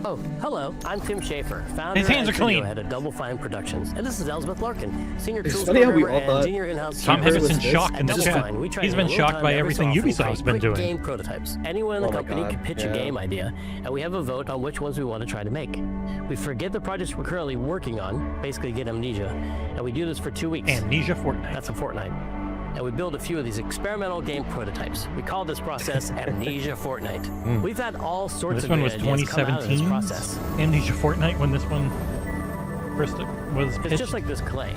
S16: Oh, hello. I'm Tim Schafer, founder
S3: His hands
S16: and
S3: are clean.
S16: studio head of Double Fine Productions, and this is Elsbeth Larkin, senior
S2: It's
S16: tools
S2: funny how we
S16: programmer
S2: all
S16: and
S2: thought
S16: senior in-house.
S3: Tom
S16: developer.
S3: Henderson's shocked in
S16: At
S3: the
S16: Double
S3: chat.
S16: Fine, we try
S3: He's
S16: to
S3: been
S16: get a little
S3: shocked
S16: time
S3: by
S16: every
S3: everything
S16: so often
S3: Ubisoft's
S16: to
S3: been
S16: create
S3: doing.
S16: Game prototypes. Anyone in the
S2: Oh my
S16: company
S2: God,
S16: can pitch a
S2: yeah.
S16: game idea, and we have a vote on which ones we want to try to make. We forget the projects we're currently working on, basically get amnesia, and we do this for 2 weeks.
S3: Amnesia Fortnite.
S16: That's a fortnight. And we build a few of these experimental game prototypes. We call this process Amnesia Fortnite. We've had all sorts
S3: This
S16: of
S3: one was
S16: great ideas come out of this
S3: 2017.
S16: process.
S3: Amnesia Fortnite when this one first was
S16: It's
S3: pitched.
S16: just like this clay.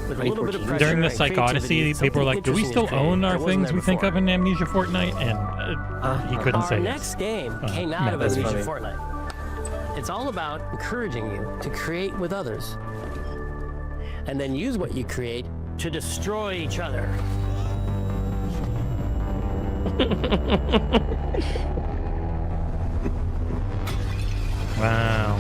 S16: With a little bit of pressure
S3: During the
S16: and
S3: Psych
S16: creativity,
S3: Odyssey, people were like, "Do we
S16: something
S3: still own
S16: interesting
S3: our
S16: is created
S3: things
S16: that
S3: we
S16: wasn't
S3: think
S16: there
S3: of in Amnesia Fortnite?" And he couldn't
S16: Our
S3: say
S16: next
S3: yes.
S16: game came out
S3: no,
S16: of
S3: that's
S16: Amnesia
S3: funny.
S16: Fortnite. It's all about encouraging you to create with others, and then use what you create to destroy each other.
S3: Wow.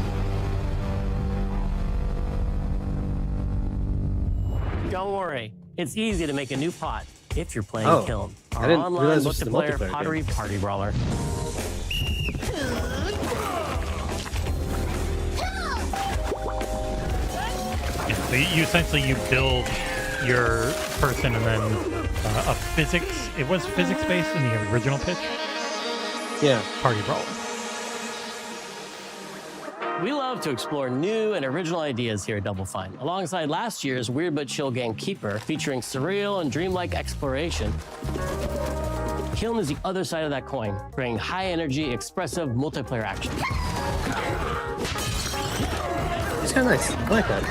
S16: Don't worry, it's easy to make a new pot if you're playing
S2: Oh,
S16: Kiln,
S2: I
S16: our
S2: didn't
S16: online
S2: realize this was a
S16: multiplayer
S2: multiplayer
S16: pottery
S2: game.
S16: party brawler.
S3: So you essentially you build your person and then a physics. It was physics based in the original pitch.
S2: Yeah.
S3: Party brawler.
S16: We love to explore new and original ideas here at Double Fine. Alongside last year's Weird But Chill game Keeper, featuring surreal and dreamlike exploration, Kiln is the other side of that coin, bringing high-energy, expressive multiplayer action.
S2: It's kind of nice. I like that.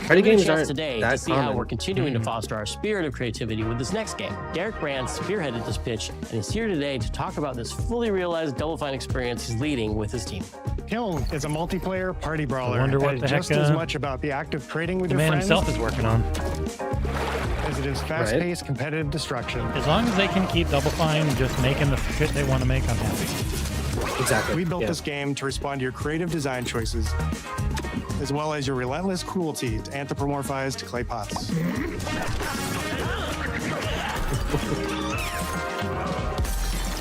S2: Party
S16: Give it a
S2: games
S16: chance
S2: aren't
S16: today
S2: that
S16: to see how
S2: common.
S16: we're continuing to foster our spirit of creativity with this next game. Derek Brand spearheaded this pitch and is here today to talk about this fully realized Double Fine experience he's leading with his team.
S17: Kiln is a multiplayer party brawler.
S3: I wonder what
S17: and
S3: the heck
S17: just as much about the act of trading with
S3: the
S17: your
S3: man
S17: friends
S3: himself is working on.
S17: as it is fast-paced competitive destruction.
S3: As long as they can keep Double Fine just making the shit they want to make, I'm happy.
S2: Exactly.
S17: We built this game to respond to your creative design choices, as well as your relentless cruelty to anthropomorphized clay pots.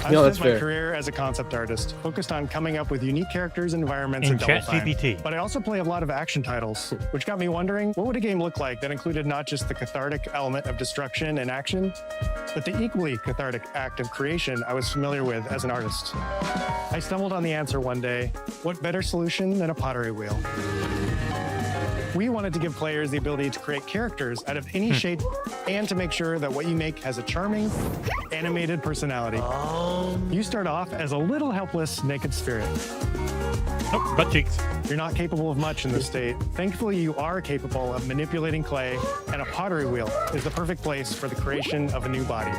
S17: I've spent my career as a concept artist, focused on coming up with unique characters and environments in Double Fine. But I also play a lot of action titles, which got me wondering, what would a game look like that included not just the cathartic element of destruction and action, but the equally cathartic act of creation I was familiar with as an artist? I stumbled on the answer one day. What better solution than a pottery wheel? We wanted to give players the ability to create characters out of any shape and to make sure that what you make has a charming, animated personality. You start off as a little helpless naked spirit.
S3: Oh, butt cheeks.
S17: You're not capable of much in this state. Thankfully, you are capable of manipulating clay, and a pottery wheel is the perfect place for the creation of a new body.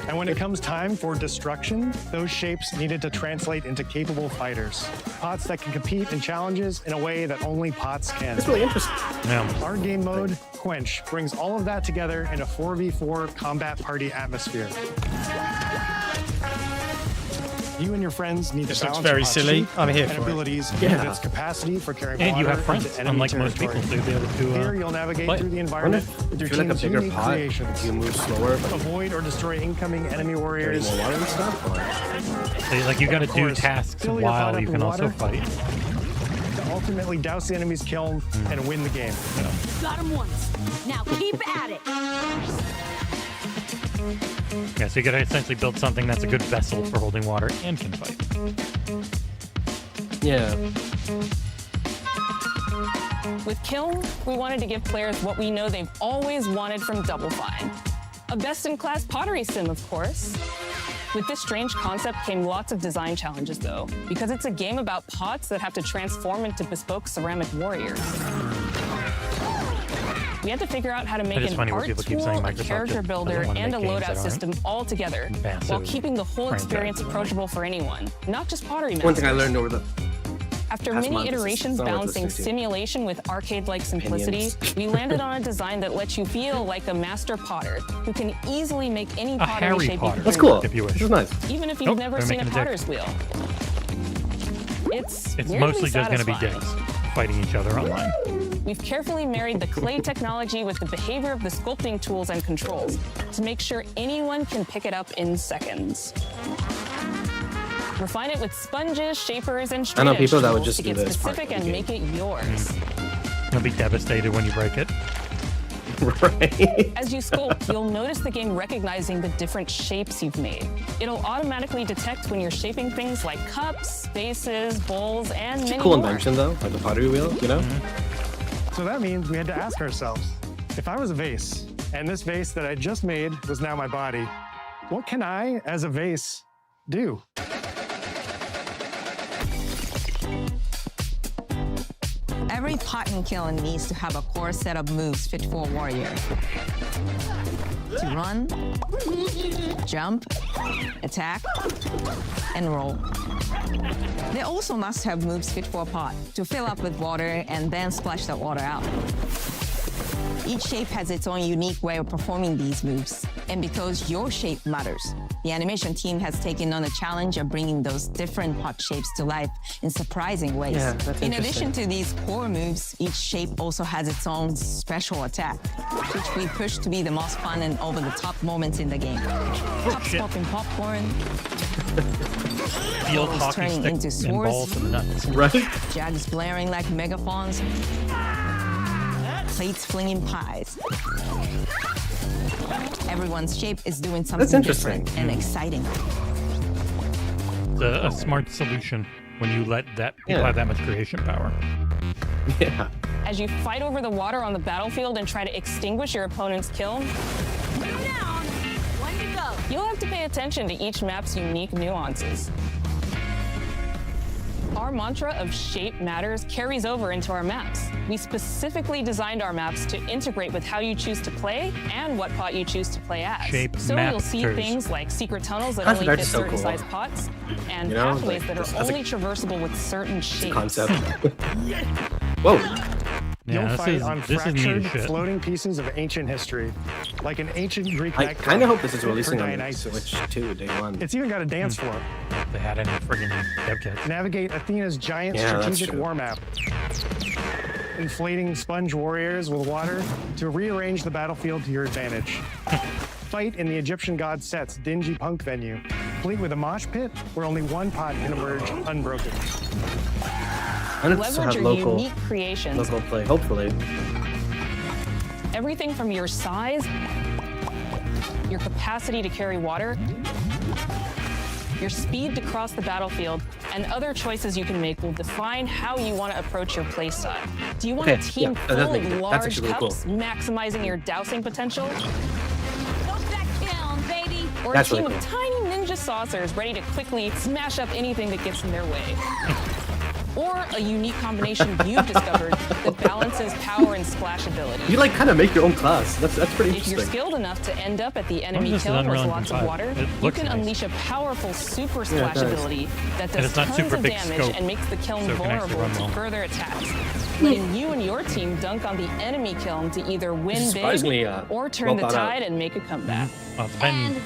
S17: And when it comes time for destruction, those shapes needed to translate into capable fighters. Pots that can compete in challenges in a way that only pots can.
S2: That's really interesting.
S3: Yeah.
S17: Our game mode, Quench, brings all of that together in a 4v4 combat party atmosphere. You and your friends need
S1: This
S17: to
S1: looks
S17: balance
S1: very
S17: your
S1: silly.
S17: sheet
S1: I'm here
S17: and
S1: for it.
S17: abilities
S2: Yeah.
S17: with its capacity for carrying
S3: And you
S17: water
S3: have friends,
S17: into enemy
S3: unlike most people
S17: territory.
S3: to be able to.
S17: Here, you'll navigate
S3: play.
S17: through the environment with your
S2: If you're like a
S17: team's
S2: bigger
S17: unique
S2: pot,
S17: creations.
S2: you move slower, but
S17: Avoid or destroy incoming enemy warriors.
S2: more water and stuff. Or...
S3: So, like, you got to
S17: Of
S3: do
S17: course,
S3: tasks
S17: fill your pot
S3: while
S17: up
S3: you
S17: with
S3: can also
S17: water.
S3: fight.
S17: To ultimately douse the enemy's kiln and win the game.
S18: Got him once. Now keep at it.
S3: Yeah, so you got to essentially build something that's a good vessel for holding water and can fight.
S2: Yeah.
S19: With Kiln, we wanted to give players what we know they've always wanted from Double Fine. A best-in-class pottery sim, of course. With this strange concept came lots of design challenges, though, because it's a game about pots that have to transform into bespoke ceramic warriors. We had to figure out how to make an art tool, a character builder, and a loadout system all together, while keeping the whole experience approachable for anyone, not just pottery masters.
S2: One thing I learned over the
S19: After many iterations balancing simulation with arcade-like simplicity, we landed on a design that lets you feel like a master potter who can easily make any pottery shape you can.
S2: That's cool.
S3: If you wish.
S2: This is nice.
S19: Even if you've never seen a potter's wheel. It's
S3: mostly just going to be dicks fighting each other online.
S19: We've carefully married the clay technology with the behavior of the sculpting tools and controls to make sure anyone can pick it up in seconds. Refine it with sponges, shapers, and straight edge
S2: people that would
S19: tools
S2: just
S19: to
S2: do
S19: get
S2: this part
S19: specific
S2: of
S19: and
S2: the
S19: make it yours.
S3: You'll be devastated when you break it.
S2: Right.
S19: As you sculpt, you'll notice the game recognizing the different shapes you've made. It'll automatically detect when you're shaping things like cups, vases, bowls, and
S2: It's a
S19: many
S2: cool
S19: more.
S2: invention, though, like the pottery wheel, you know?
S17: So that means we had to ask ourselves, if I was a vase, and this vase that I just made was now my body, what can I, as a vase, do?
S20: Every pot in Kiln needs to have a core set of moves fit for a warrior. To run, jump, attack, and roll. They also must have moves fit for a pot to fill up with water and then splash that water out. Each shape has its own unique way of performing these moves. And because your shape matters, the animation team has taken on the challenge of bringing those different pot shapes to life in surprising ways.
S2: Yeah, that's
S20: in
S2: interesting.
S20: addition to these core moves, each shape also has its own special attack, which we push to be the most fun and over-the-top moments in the game. Cups popping popcorn,
S3: Field
S20: balls
S3: hockey
S20: turning
S3: stick
S20: into
S3: and
S20: swords,
S3: balls and nuts.
S2: Right?
S20: jugs blaring like megaphones, plates flinging pies. Everyone's shape is doing something
S2: interesting.
S20: different and exciting.
S3: It's a smart solution when you let that people have that much creation power.
S2: Yeah.
S19: As you fight over the water on the battlefield and try to extinguish your opponent's kiln, you'll have to pay attention to each map's unique nuances. Our mantra of shape matters carries over into our maps. We specifically designed our maps to integrate with how you choose to play and what pot you choose to play as.
S3: Shape
S19: So you'll see
S3: matters.
S19: things like secret tunnels that
S2: Concept
S19: only
S2: art
S19: fit
S2: is so
S19: certain
S2: cool.
S19: size pots, and
S2: You know,
S19: pathways
S2: like,
S19: that
S2: just
S19: are
S2: as a-
S19: only traversable with certain shapes.
S2: Concept. Whoa.
S17: You'll
S3: this
S17: fight
S3: is-
S17: on
S3: this is neat
S17: fractured,
S3: as shit.
S17: floating pieces of ancient history, like an ancient Greek
S2: I
S17: nightclub
S2: kind of hope this is
S17: for
S2: releasing on
S17: Dionysus.
S2: Switch 2 day one.
S17: It's even got a dance floor.
S3: If they had any friggin' dev kits.
S17: Navigate Athena's giant
S2: Yeah, that's
S17: strategic
S2: true.
S17: war map. Inflating sponge warriors with water to rearrange the battlefield to your advantage. Fight in the Egyptian god Set's dingy punk venue, complete with a mosh pit where only one pot can emerge unbroken.
S14: Leverage your unique creations.
S2: Local play, hopefully.
S19: Everything from your size, your capacity to carry water, your speed to cross the battlefield, and other choices you can make will define how you want to approach your playstyle. Do you want a team full of large cups, maximizing your dousing potential? Or a team of tiny ninja saucers ready to quickly smash up anything that gets in their way? Or a unique combination you've discovered that balances power and splashability.
S2: You like kind of make your own class. That's pretty
S19: If
S2: interesting.
S19: you're skilled enough to end up at the enemy kill with lots of water, you can unleash a powerful super splashability that does tons of damage and makes the kiln vulnerable to further attacks, letting you and your team dunk on the enemy kiln to either win big or turn the tide and make a comeback.
S15: And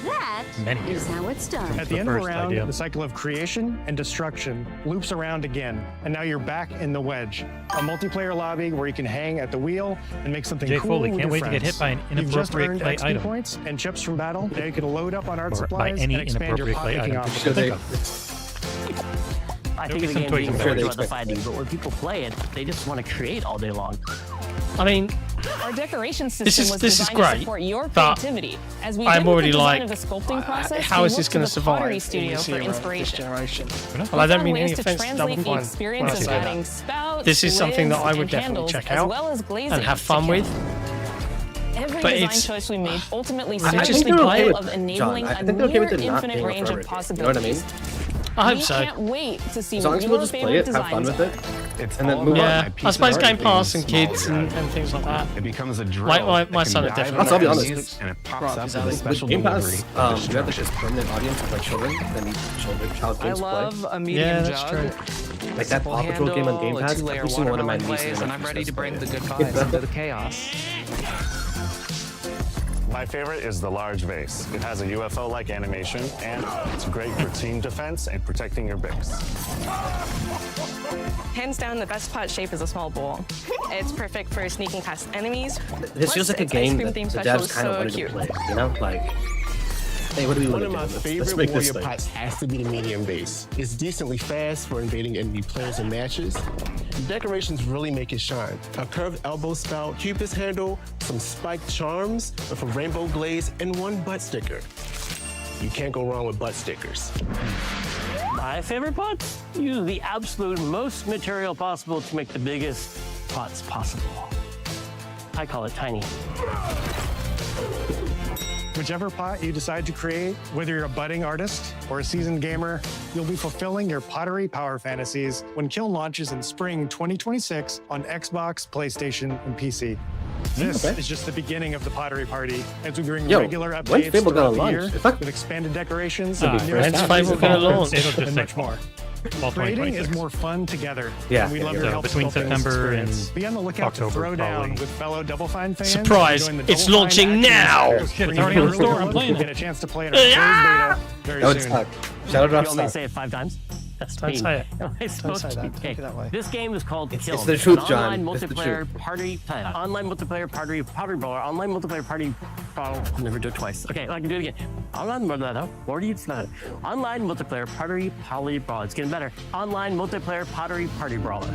S15: that is how it's done.
S17: At the end of the round, the cycle of creation and destruction loops around again, and now you're back in the wedge, a multiplayer lobby where you can hang at the wheel and make something cool
S3: Foley,
S17: with
S3: can't
S17: your
S3: wait
S17: friends.
S3: to get hit by an
S17: You've just
S3: inappropriate
S17: earned
S3: play
S17: XP
S3: item.
S17: points and chips from battle. Now you can load up on art
S3: Or
S17: supplies
S3: by any
S17: and expand your
S3: inappropriate play
S17: pot-making
S3: item.
S17: options.
S16: I think of the game being very about the fighting, but when people play it, they just want to create all day long.
S1: I mean,
S19: our decoration system was
S1: this is
S19: designed
S1: great,
S19: to support your
S1: but
S19: creativity. As we
S1: I'm
S19: did with
S1: already
S19: the design
S1: like,
S19: of the sculpting process,
S1: how
S19: we
S1: is this
S19: looked
S1: going
S19: to
S1: to
S19: the
S1: survive
S19: Pottery
S1: in
S19: Studio
S1: this
S19: for
S1: era of this
S19: inspiration.
S1: generation?
S19: We
S1: Well, I don't
S19: found
S1: mean any
S19: ways to
S1: offense to
S19: translate
S1: Double
S19: the
S1: Fine
S19: experience
S1: when I
S19: of
S1: say
S19: adding
S1: that.
S19: spouts,
S1: This is something that
S19: lids,
S1: I would
S19: and
S1: definitely
S19: handles,
S1: check
S19: as
S1: out
S19: well as glazing
S1: and have
S19: to
S1: fun
S19: kill.
S1: with.
S19: Every
S1: But
S19: design
S1: it's-
S19: choice we made ultimately
S1: I
S19: serves
S1: just
S19: the
S1: think
S19: goal
S1: they're okay
S19: of
S1: with
S19: enabling
S2: John, I
S19: a
S2: think they're okay with
S19: near
S2: it not
S19: infinite
S2: being a
S19: range of
S2: forever game. You know what I mean?
S19: possibilities.
S1: I hope
S19: We
S1: so.
S19: can't wait to see
S2: As long
S19: what
S2: as people
S19: your
S2: just play
S19: favorite
S2: it, have fun
S19: designs
S2: with
S19: are.
S2: it, and then move
S1: Yeah,
S2: on.
S1: I suppose Game Pass and kids and things like that.
S5: It becomes a drill.
S1: My son would definitely.
S2: I'll be honest.
S5: And it pops
S1: Right,
S5: up
S1: exactly.
S5: with a special
S2: With Game Pass,
S5: delivery.
S2: you have like this permanent audience of like children that need child
S21: I
S2: games to
S21: love
S2: play.
S21: a medium
S1: that's
S21: jug.
S1: true.
S2: Like that Paw Patrol game on Game
S21: a
S2: Pass.
S21: two-layer
S2: Every single one of my
S21: watermelon
S2: nieces
S21: glaze, and I'm ready to bring the good vibes into the chaos.
S22: My favorite is the large vase. It has a UFO-like animation, and it's great for team defense and protecting your base.
S23: Hands down, the best pot shape is a small bowl. It's perfect for sneaking past enemies.
S2: This feels like a game that the devs kind of wanted to play. You know, like, hey, what do we want
S24: One
S2: to
S24: of
S2: do?
S24: my
S2: Let's
S24: favorite
S2: make this
S24: warrior
S2: thing.
S24: pots has to be the medium base. It's decently fast for invading enemy players and matches. The decorations really make it shine. A curved elbow spout, cupid's handle, some spiked charms with a rainbow glaze, and one butt sticker. You can't go wrong with butt stickers.
S16: My favorite pots use the absolute most material possible to make the biggest pots possible. I call it tiny.
S17: Whichever pot you decide to create, whether you're a budding artist or a seasoned gamer, you'll be fulfilling your pottery power fantasies when Kiln launches in spring 2026 on Xbox, PlayStation, and PC. This is just the beginning of the pottery party as we bring regular
S2: when's
S17: updates
S2: Fable
S17: throughout
S2: gonna
S17: the year
S2: launch? If I-
S17: with expanded decorations,
S2: When's
S1: Fable gonna launch?
S3: It'll just
S17: and
S3: say
S17: much more.
S3: fall
S17: Creating is
S3: 2026.
S17: more fun together.
S2: Yeah,
S17: and we love
S2: yeah,
S17: your
S2: yeah.
S17: help
S3: Between
S17: sculpting this
S3: September and
S17: experience. Be on the lookout
S3: October,
S17: to throw down
S3: probably.
S17: with fellow Double Fine fans.
S1: Surprise!
S17: Join the
S1: It's
S17: Double Fine
S1: launching
S17: action
S1: now!
S17: series.
S3: Shit, it's already on the store. I'm playing it.
S17: Get a chance to play in our closed beta very
S2: That would
S17: soon.
S2: suck. Shadow
S16: You
S2: Drop
S16: want me to
S2: suck.
S16: say it 5 times? That's
S1: Don't
S16: mean.
S1: say it.
S16: It's
S1: Don't
S16: supposed
S1: say
S16: to
S1: that.
S16: be.
S1: Take it that way.
S16: This game is called Kiln.
S2: It's the truth,
S16: an
S2: John.
S16: Online
S2: It's the
S16: multiplayer
S2: truth.
S16: party. Online multiplayer party brawler. Online multiplayer party. I'll never do it twice. Okay, I can do it again. Online multiplayer party brawler. It's getting better. Online multiplayer party brawler.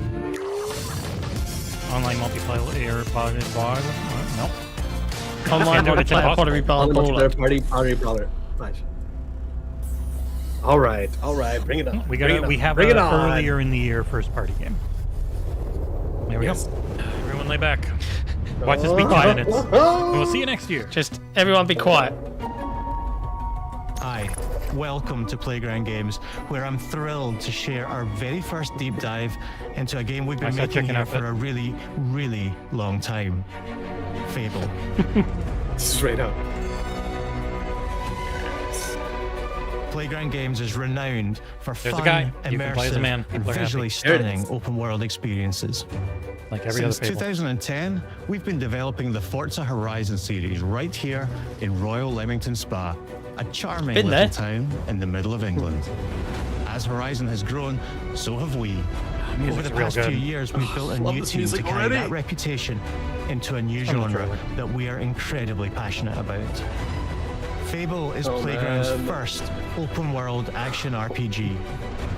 S3: Online multiplayer pottery brawler. No.
S1: Online multiplayer pottery
S2: All the
S1: baller.
S2: multiplayer pottery brawler. Nice. All right, bring it up.
S3: We
S2: Bring it
S3: got.
S2: up.
S3: We have
S2: Bring
S3: an
S2: it on.
S3: earlier in the year first party game. There we go. Everyone lay back. Watch us be 5 minutes. And we'll see you next year.
S1: Just everyone be quiet.
S25: Hi, welcome to Playground Games, where I'm thrilled to share our very first deep dive into a game we've been
S3: Nice
S25: making
S3: chicken
S25: here
S3: outfit.
S25: for a really, really long time. Fable.
S2: Straight up.
S25: Playground Games is renowned for
S3: There's a
S25: fun,
S3: guy. You can play as a
S25: immersive,
S3: man.
S25: and
S3: People are happy.
S25: visually
S3: There it
S25: stunning
S3: is.
S25: open-world experiences.
S3: Like every
S25: Since
S3: other Fable.
S25: 2010, we've been developing the Forza Horizon series right here in Royal Leamington Spa, a charming
S1: Been
S25: little
S1: there.
S25: town in the middle of England. As Horizon has grown, so have we. Over
S3: music's
S25: the
S3: real
S25: past
S3: good.
S25: few years, we've built a
S2: Love
S25: new
S2: this
S25: team to
S2: music
S25: carry
S2: already.
S25: that reputation into a new
S3: From the
S25: genre
S3: trailer.
S25: that we are incredibly passionate about. Fable is Playground's first open-world action RPG,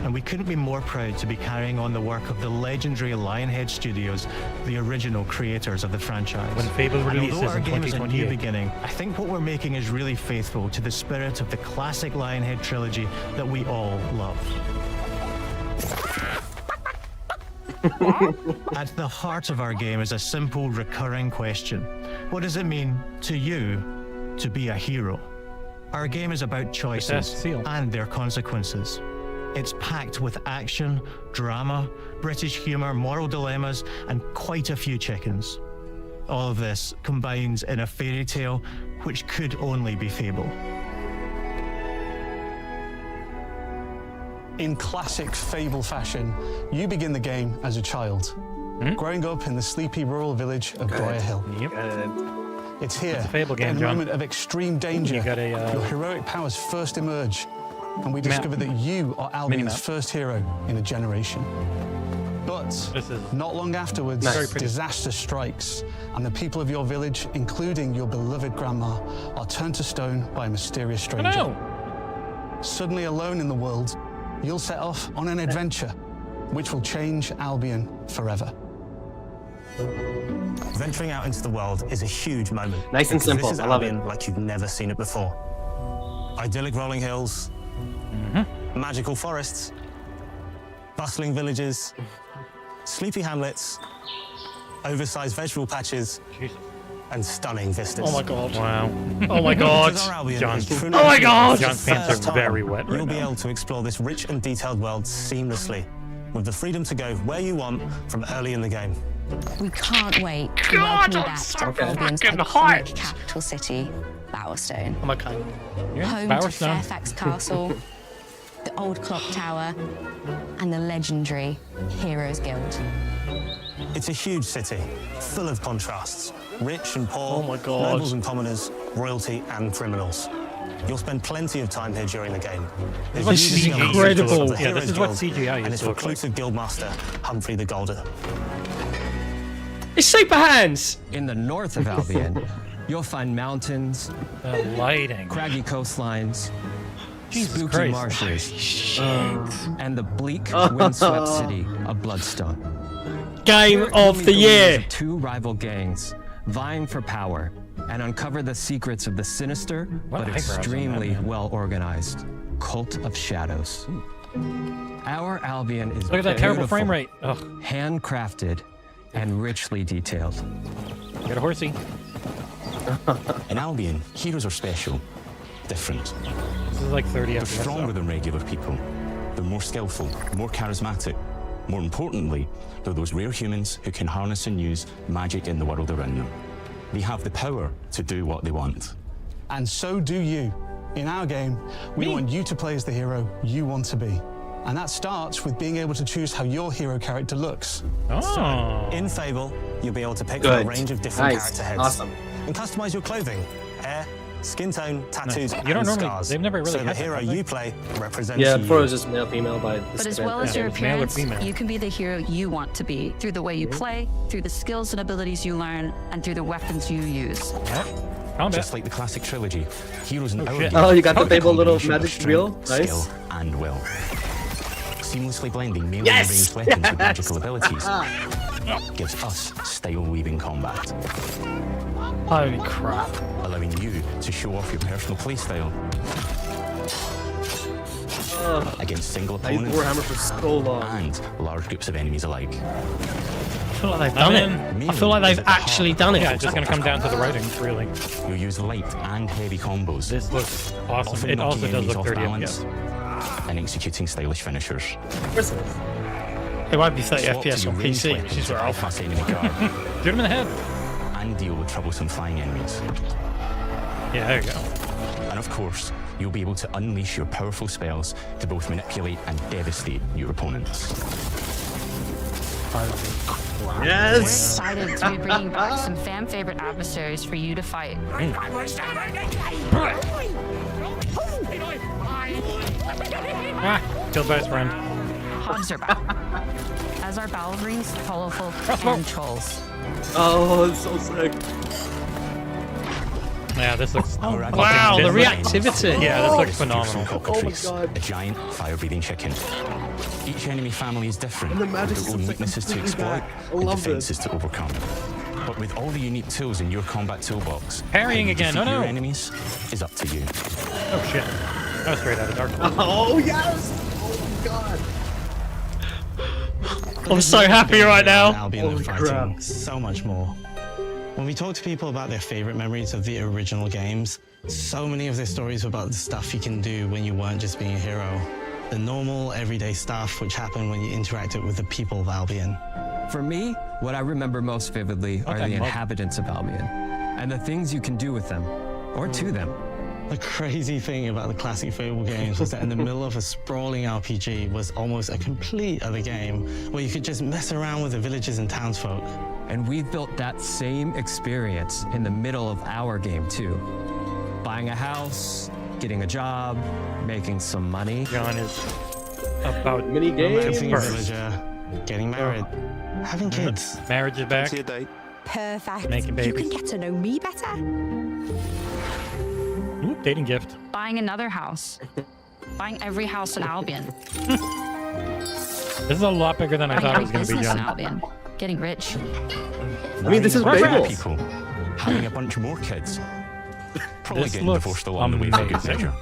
S25: and we couldn't be more proud to be carrying on the work of the legendary Lionhead Studios, the original creators of the franchise.
S3: When Fable releases
S25: our
S3: in
S25: game is a new
S3: 2028.
S25: beginning, I think what we're making is really faithful to the spirit of the classic Lionhead trilogy that we all love. At the heart of our game is a simple recurring question. What does it mean to you to be a hero? Our game is about choices and their consequences. It's packed with action, drama, British humour, moral dilemmas, and quite a few chickens. All of this combines in a fairy tale which could only be Fable.
S4: In classic Fable fashion, you begin the game as a child, growing up in the sleepy rural village of Briar Hill. It's here,
S3: It's a Fable game,
S4: in a
S3: John.
S4: moment of extreme danger,
S3: You got a,
S4: your heroic powers first emerge, and we discover that you are Albion's
S3: Minimap.
S4: first hero in a generation. But not long afterwards, disaster strikes, and the people of your village, including your beloved grandma, are turned to stone by a mysterious stranger. Suddenly alone in the world, you'll set off on an adventure which will change Albion forever.
S6: Venturing out into the world is a huge moment.
S2: Nice and
S6: because
S2: simple.
S6: This is
S2: I love
S6: Albion
S2: it.
S6: like you've never seen it before. Idyllic rolling hills, magical forests, bustling villages, sleepy hamlets, oversized vegetable patches, and stunning vistas.
S1: Oh my god.
S3: Wow. Oh my god.
S6: Because our Albion
S3: John.
S6: is truly
S3: Oh my god.
S6: for the
S3: John's pants
S6: first
S3: are very wet right
S6: You'll be
S3: now.
S6: able to explore this rich and detailed world seamlessly, with the freedom to go where you want from early in the game.
S7: We can't wait to welcome you back to Albion's iconic capital city, Bowerstone.
S1: Oh my god.
S7: Home to Fairfax Castle, the Old Clock Tower, and the legendary Heroes Guild.
S6: It's a huge city, full of contrasts. Rich and poor,
S1: Oh my God.
S6: nobles and commoners, royalty and criminals. You'll spend plenty of time here during the game.
S1: This is incredible.
S6: Yeah, this is what CGI and its reclusive guildmaster, Humphrey the Golden.
S1: It's super hands.
S8: In the north of Albion, you'll find mountains,
S3: lighting,
S8: craggy coastlines,
S3: Jesus
S8: spooky
S3: Christ.
S8: marshes, and the bleak, windswept city of Bloodstone.
S1: Game
S8: Here,
S1: of
S8: you'll
S1: the
S8: meet
S1: year.
S8: leaders of two rival gangs vying for power and uncover the secrets of the sinister but
S3: eyebrows on that,
S8: extremely
S3: man.
S8: well organized Cult of Shadows. Our Albion is
S3: Look at that terrible frame
S8: beautiful,
S3: rate. Ugh.
S8: handcrafted, and richly detailed.
S3: Got a horsey.
S9: In Albion, heroes are special, different.
S3: This is like 30
S9: They're
S3: FPS.
S9: stronger than regular people. They're more skillful, more charismatic. More importantly, they're those rare humans who can harness and use magic in the world around them. They have the power to do what they want.
S4: And so do you. In our game, we want you to play as the hero you want to be. And that starts with being able to choose how your hero character looks.
S6: So, in Fable, you'll be able to pick from a
S4: Good.
S6: range of different
S4: Nice.
S6: character heads.
S4: Awesome.
S6: And customize your clothing, hair, skin tone, tattoos,
S3: You don't
S6: and
S3: normally-
S6: scars.
S3: they've never really
S6: so the
S3: had that,
S6: hero
S3: have they?
S6: you play represents
S2: Yeah,
S6: you.
S2: before it was just male, female by
S15: But as well as your appearance, you can be the hero you want to be through the way you play, through the skills and abilities you learn, and through the weapons you use.
S9: Just like the classic trilogy, heroes in
S1: Oh,
S9: our
S1: shit.
S9: game
S1: Oh, you got the
S9: have a
S1: Fable little
S9: combination of
S1: magic
S9: strength,
S1: wheel? Nice.
S9: skill, and will. Seamlessly blending melee
S1: Yes!
S9: and ranged weapons with magical
S1: Yes!
S9: abilities gives us style-weaving combat.
S1: Holy crap.
S9: Allowing you to show off your personal playstyle against single
S2: I used
S9: opponents
S2: Warhammer for so long.
S9: and large groups of enemies alike.
S1: I feel like they've done it. I feel like they've actually done it.
S3: Yeah, it's just going to come down to the writing, really.
S9: You'll use light and heavy combos.
S3: This looks awesome.
S9: often
S3: It also
S9: knocking
S3: does
S9: enemies
S3: look
S9: off
S3: 30
S9: balance and executing stylish finishers.
S1: It won't be 30
S9: Swap to
S1: FPS
S9: your
S1: on
S9: ranged
S1: PC,
S9: weapons
S1: which is where
S9: to
S1: I'll
S9: bypass enemy guard
S3: Shoot him in the head.
S9: and deal with troublesome flying enemies.
S3: Yeah, there you go.
S9: And of course, you'll be able to unleash your powerful spells to both manipulate and devastate your opponents.
S15: We're excited to be bringing back some fan favorite adversaries for you to fight.
S3: Killed by his friend.
S15: Hogs are back. As are ballerines, colorful, and trolls.
S2: Oh, it's so sick.
S3: Yeah, this looks.
S1: Oh, wow, the reactivity.
S3: Yeah, this looks phenomenal.
S2: Oh my God.
S9: A giant fire-breathing chicken. Each enemy family is different,
S2: And the magic
S9: with their own
S2: is
S9: weaknesses to exploit and defenses to overcome. But with all the unique tools in your combat toolbox,
S3: Parrying again.
S9: defeat
S3: No,
S9: your
S3: no.
S9: enemies is up to you.
S3: Oh shit! That was straight out of Dark Souls.
S2: Oh yes! Oh God!
S1: I'm so happy right now.
S25: Albion are fighting so much more. When we talk to people about their favorite memories of the original games, so many of their stories were about the stuff you can do when you weren't just being a hero. The normal, everyday stuff which happened when you interacted with the people of Albion.
S8: For me, what I remember most vividly are the inhabitants of Albion, and the things you can do with them, or to them.
S25: The crazy thing about the classic Fable games was that in the middle of a sprawling RPG was almost a complete other game where you could just mess around with the villagers and townsfolk.
S8: And we've built that same experience in the middle of our game too. Buying a house, getting a job, making some money.
S3: John is about
S2: mini games.
S25: Being a villager, getting married, having kids.
S3: Marriage is back.
S5: See a date.
S7: Perfect.
S3: Making
S7: You
S3: babies.
S7: can get to know me better.
S3: Ooh, dating gift.
S15: Buying another house. Buying every house in Albion.
S3: This is a lot bigger than I
S15: Buying
S3: thought it was
S15: every
S3: going to be,
S15: business in
S3: John.
S15: Albion. Getting rich.
S2: I mean, this is Fable.
S9: People having a bunch more kids. Probably
S3: This
S9: getting
S3: looks
S9: divorced along the way for good
S3: amazing.
S9: measure.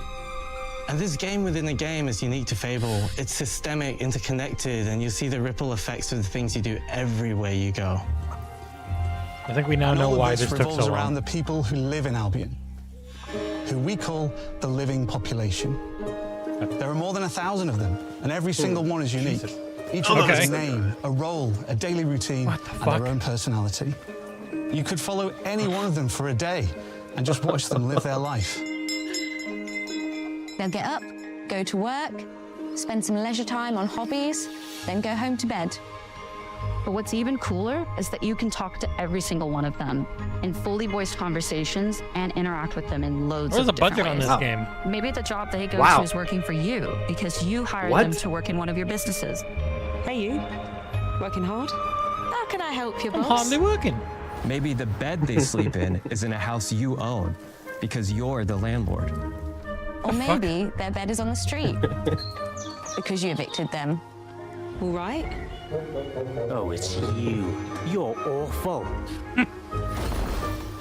S25: And this game within a game is unique to Fable. It's systemic, interconnected, and you see the ripple effects of the things you do everywhere you go.
S3: I think we now
S4: And
S3: know
S4: all of
S3: why
S4: this
S3: this took
S4: revolves
S3: so
S4: around
S3: long.
S4: the people who live in Albion, who we call the living population. There are more than 1,000 of them, and every single one is unique. Each of them has a name, a role, a daily routine, and their own personality. You could follow any one of them for a day and just watch them live their life.
S7: They'll get up, go to work, spend some leisure time on hobbies, then go home to bed.
S15: But what's even cooler is that you can talk to every single one of them in fully voiced conversations and interact with them in loads
S3: Where's
S15: of
S3: the budget
S15: different
S3: on
S15: ways.
S3: this game?
S15: Maybe the job they go
S2: Wow.
S15: to is working for you because you hired
S2: What?
S15: them to work in one of your businesses.
S10: Hey, you. Working hard? How can I help you,
S3: I'm
S10: boss?
S3: hardly working.
S8: Maybe the bed they sleep in is in a house you own because you're the landlord.
S7: Or maybe their bed is on the street because you evicted them.
S10: All right.
S11: Oh, it's you. You're awful.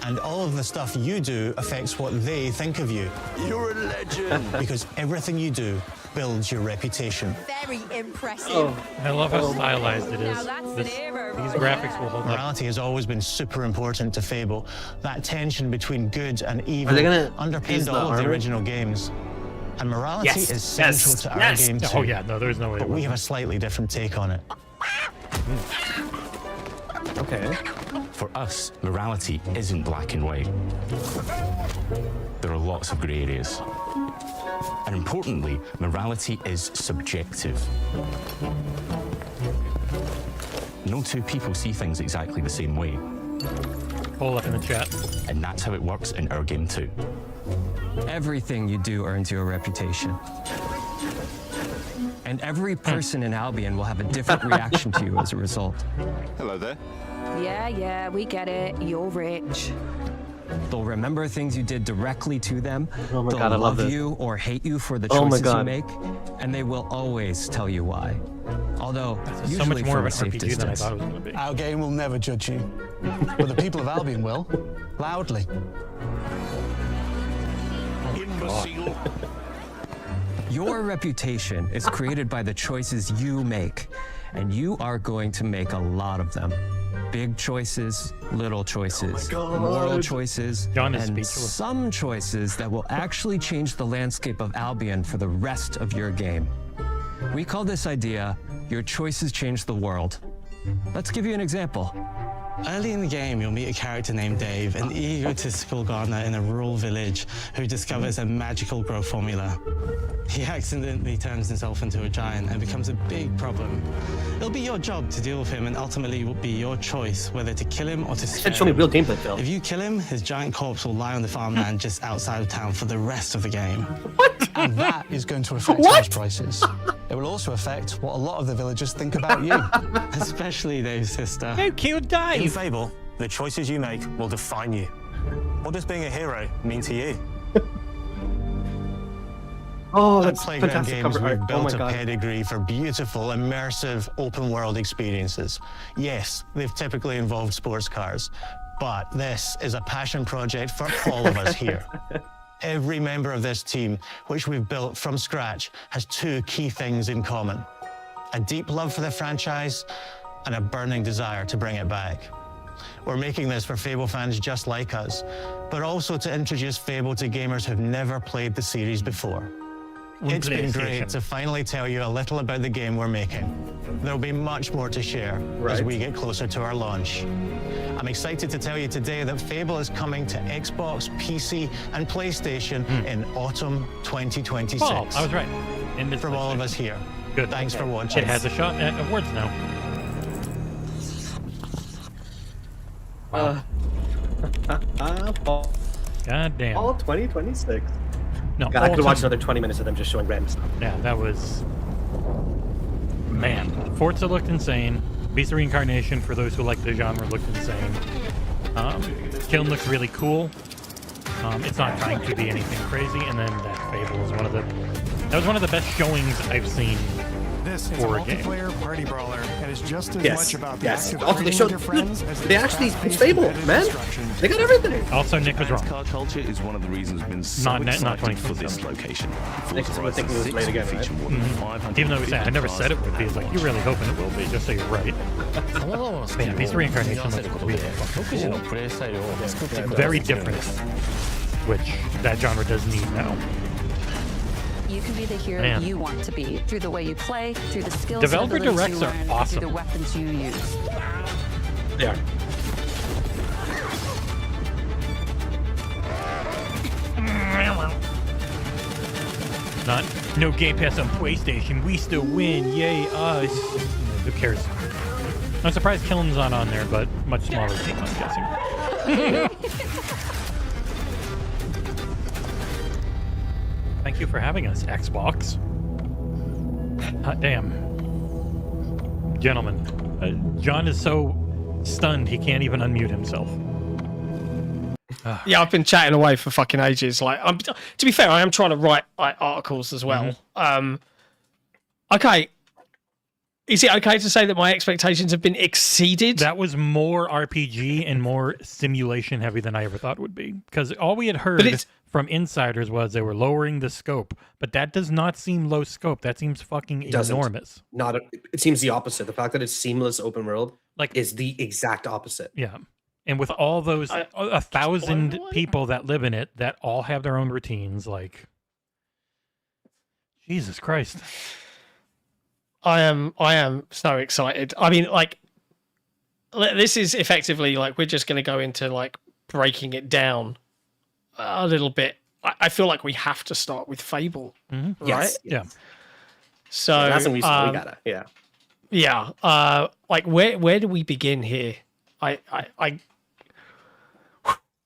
S25: And all of the stuff you do affects what they think of you.
S11: You're a legend.
S25: Because everything you do builds your reputation.
S7: Very impressive.
S2: Oh.
S3: I love how stylized it is.
S7: Now that's an hero
S3: These
S7: right
S3: graphics
S7: there.
S3: will hold up.
S25: Morality has always been super important to Fable. That tension between good and evil
S2: Are they gonna use
S25: underpinned
S2: the
S25: all of the
S2: armor?
S25: original games. And morality
S2: Yes,
S25: is central
S2: yes,
S25: to our
S2: yes.
S25: game too.
S3: Oh yeah, no, there's no way.
S25: But we have a slightly different take on it.
S2: Okay.
S9: For us, morality isn't black and white. There are lots of grey areas. And importantly, morality is subjective. No two people see things exactly the same way.
S3: Pull up in the chat.
S9: And that's how it works in our game too.
S8: Everything you do earns you a reputation. And every person in Albion will have a different reaction to you as a result.
S5: Hello there.
S10: Yeah, we get it. You're rich.
S8: They'll remember things you did directly to them.
S2: Oh my
S8: They'll
S2: God, I love
S8: love
S2: this.
S8: you or hate you for the
S2: Oh my
S8: choices you
S2: God.
S8: make, and they will always tell you why. Although,
S3: This is
S8: usually
S3: so much more
S8: from
S3: of
S8: a
S3: an
S8: safe
S3: RPG than I
S8: distance.
S3: thought it was going to be.
S4: Our game will never judge you, but the people of Albion will, loudly.
S11: Imbecile.
S8: Your reputation is created by the choices you make, and you are going to make a lot of them. Big choices, little choices, moral choices,
S3: John is
S8: and
S3: speechless.
S8: some choices that will actually change the landscape of Albion for the rest of your game. We call this idea, your choices change the world. Let's give you an example.
S25: Early in the game, you'll meet a character named Dave, an egotistical gardener in a rural village who discovers a magical growth formula. He accidentally turns himself into a giant and becomes a big problem. It'll be your job to deal with him, and ultimately it will be your choice whether to kill him or to spare
S2: Show me
S25: him.
S2: real gameplay, Phil.
S25: If you kill him, his giant corpse will lie on the farmland just outside of town for the rest of the game. What?
S4: And that is going to affect house prices. It will also affect what a lot of the villagers think about you.
S25: Especially Dave's sister.
S3: Who killed Dave?
S6: In Fable, the choices you make will define you. What does being a hero mean to you?
S2: Oh, that's
S4: Playground
S2: fantastic
S4: Games,
S2: cover art.
S4: we've
S2: Oh my
S4: built a
S2: god.
S4: pedigree for beautiful, immersive, open-world experiences. Yes, they've typically involved sports cars, but this is a passion project for all of us here. Every member of this team, which we've built from scratch, has two key things in common: a deep love for the franchise and a burning desire to bring it back. We're making this for Fable fans just like us, but also to introduce Fable to gamers who've never played the series before. It's been great to finally tell you a little about the game we're making. There'll be much more to share as we get closer to our launch. I'm excited to tell you today that Fable is coming to Xbox, PC, and PlayStation in autumn 2026.
S3: Oh, I was right.
S4: From all of us here.
S3: Good.
S4: Thanks for watching.
S3: It has a shot at awards now. God damn.
S2: All 2026.
S3: No,
S2: God, I could watch another 20 minutes of them just showing random stuff.
S3: Yeah, that was... Man. Forza looked insane. Beast of Reincarnation, for those who like the genre, looked insane. Kiln looks really cool. It's not trying to be anything crazy. And then that Fable was one of the... That was one of the best showings I've seen
S17: This is a
S3: for a game.
S17: multiplayer party brawler and is just as
S2: Yes,
S17: much about the
S2: yes.
S17: active
S2: Also, they
S17: playing
S2: showed
S17: with your friends as it
S2: they
S17: is
S2: actually
S17: fast-paced
S2: Fable,
S17: competitive
S2: man.
S17: destruction.
S2: They got everything.
S3: Also, Nick was wrong.
S11: Car culture is one of the reasons we've been so
S3: Not
S11: excited for this location.
S2: Nick
S11: Forza
S2: was thinking it was
S11: Horizon
S2: late
S11: 6
S2: again,
S11: will
S2: right?
S11: feature more than 550
S3: Even though he said, I never said it would be. It's like, you're really hoping it will be, just so you're right. Man, Beast of Reincarnation looks really fucking cool. Very different, which that genre does need now.
S15: You can be the hero
S3: Man.
S15: you want to be through the way you play, through the skills
S3: Developer
S15: and abilities
S3: directs
S15: you
S3: are
S15: learn,
S3: awesome.
S15: through the weapons you use.
S2: They are.
S3: No Game Pass on PlayStation. We still win. Yay, us. Who cares? I'm surprised Kiln's not on there, but much smaller team, I'm guessing. Thank you for having us, Xbox. Hot damn. Gentlemen, John is so stunned he can't even unmute himself.
S1: Yeah, I've been chatting away for fucking ages. Like, to be fair, I am trying to write articles as well. Okay, is it okay to say that my expectations have been exceeded?
S3: That was more RPG and more simulation heavy than I ever thought it would be. Because all we had heard from insiders was they were lowering the scope, but that does not seem low scope. That seems fucking enormous.
S2: It seems the opposite. The fact that it's seamless open world is the exact opposite.
S3: Yeah. And with all those 1,000 people that live in it that all have their own routines, like, Jesus Christ.
S1: I am so excited. I mean, like, this is effectively like we're just going to go into like breaking it down a little bit. I feel like we have to start with Fable, right?
S2: Yes.
S3: Yeah.
S1: So
S2: that's when we gotta. Yeah.
S1: Yeah. Like where do we begin here?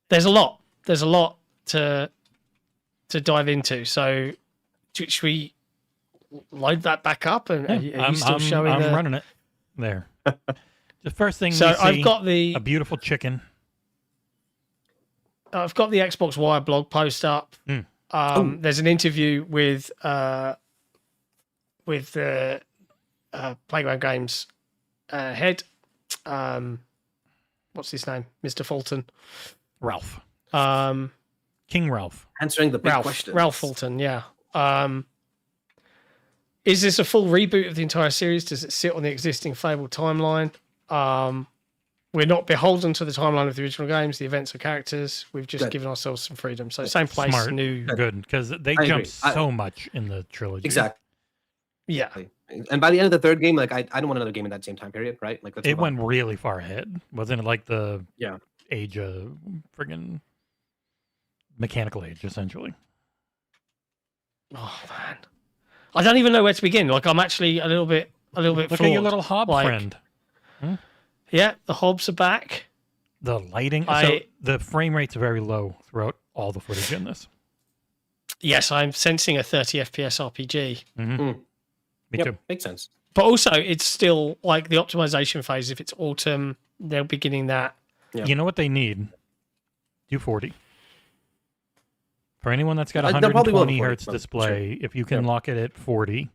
S1: There's a lot. There's a lot to dive into. So should we load that back up? And are you still showing?
S3: I'm running it there. The first thing.
S1: So
S3: we see,
S1: I've got a
S3: beautiful chicken.
S1: I've got the Xbox Wire blog post up. There's an interview with the Playground Games head. What's his name? Mr. Fulton.
S3: Ralph.
S1: King
S3: Ralph.
S2: Answering the big questions.
S1: Ralph Fulton, yeah. Is this a full reboot of the entire series? Does it sit on the existing Fable timeline? We're not beholden to the timeline of the original games, the events or characters. We've just given ourselves some freedom. So same place,
S3: Smart.
S1: new.
S3: Good, because they jump so much in the trilogy.
S2: Exactly.
S1: Yeah.
S2: And by the end of the third game, like I don't want another game in that same time period, right? Like
S3: It went really far ahead. Wasn't it like the
S2: Yeah.
S3: age of friggin' mechanical age, essentially?
S1: Oh man, I don't even know where to begin. Like I'm actually a little bit
S3: Look at your
S1: flawed.
S3: little hob friend.
S1: Yeah, the hobs are back.
S3: The lighting. So the frame rate's very low throughout all the footage in this.
S1: Yes, I'm sensing a 30 FPS RPG.
S3: Me too.
S2: Makes sense.
S1: But also, it's still like the optimization phase. If it's autumn, they're beginning that.
S3: You know what they need? 240. For anyone that's got
S2: There probably will
S3: 120
S2: be 40
S3: hertz
S2: mode,
S3: display,
S2: sure.
S3: if you can lock it at 40,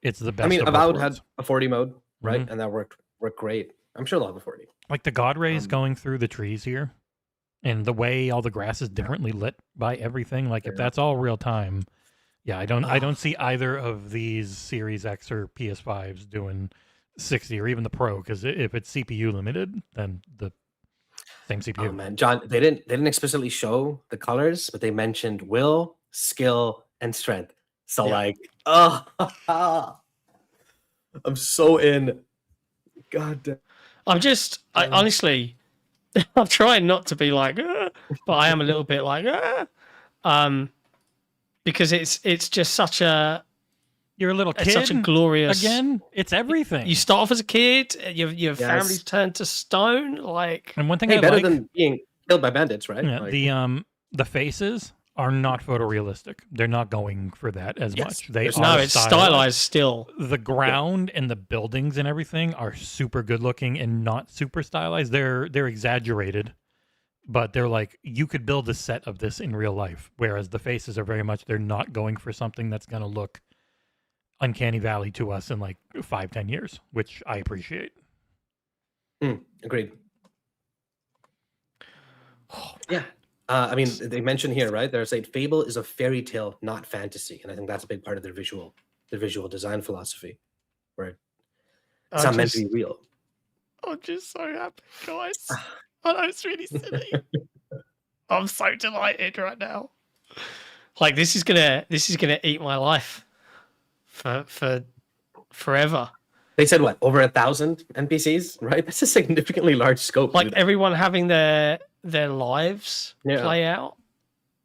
S3: it's the best.
S2: I mean,
S3: of both
S2: Avowed
S3: worlds.
S2: had a 40 mode, right? And that worked great. I'm sure they'll have a 40.
S3: Like the God rays going through the trees here, and the way all the grass is differently lit by everything. Like if that's all real time, yeah, I don't see either of these Series X or PS5s doing 60 or even the Pro, because if it's CPU limited, then the same CPU.
S2: Oh man, John, they didn't explicitly show the colors, but they mentioned will, skill, and strength. So like, I'm so in. God damn.
S1: I honestly, I'm trying not to be like, but I am a little bit like, because it's just such a.
S3: You're a little kid.
S1: It's such a glorious.
S3: Again, it's everything.
S1: You start off as a kid. Your family's turned to stone. Like,
S3: and one thing
S2: better than being killed by bandits, right?
S3: Yeah,
S2: like,
S3: the faces are not photorealistic. They're not going for that as much. It's
S1: stylized still.
S3: The ground and the buildings and everything are super good looking and not super stylized. They're exaggerated, but they're like, you could build a set of this in real life. Whereas the faces are very much, they're not going for something that's going to look Uncanny Valley to us in like 5-10 years, which I appreciate.
S2: Agreed. Yeah. I mean, they mentioned here, right? They're saying Fable is a fairy tale, not fantasy, and I think that's a big part of their visual design philosophy, where it's not meant to be real.
S1: I'm just so happy, guys. I know it's really silly. I'm so delighted right now. Like this is gonna eat my life for forever.
S2: They said what, over 1,000 NPCs, right? That's a significantly large scope.
S1: Like
S2: dude.
S1: everyone having their lives play out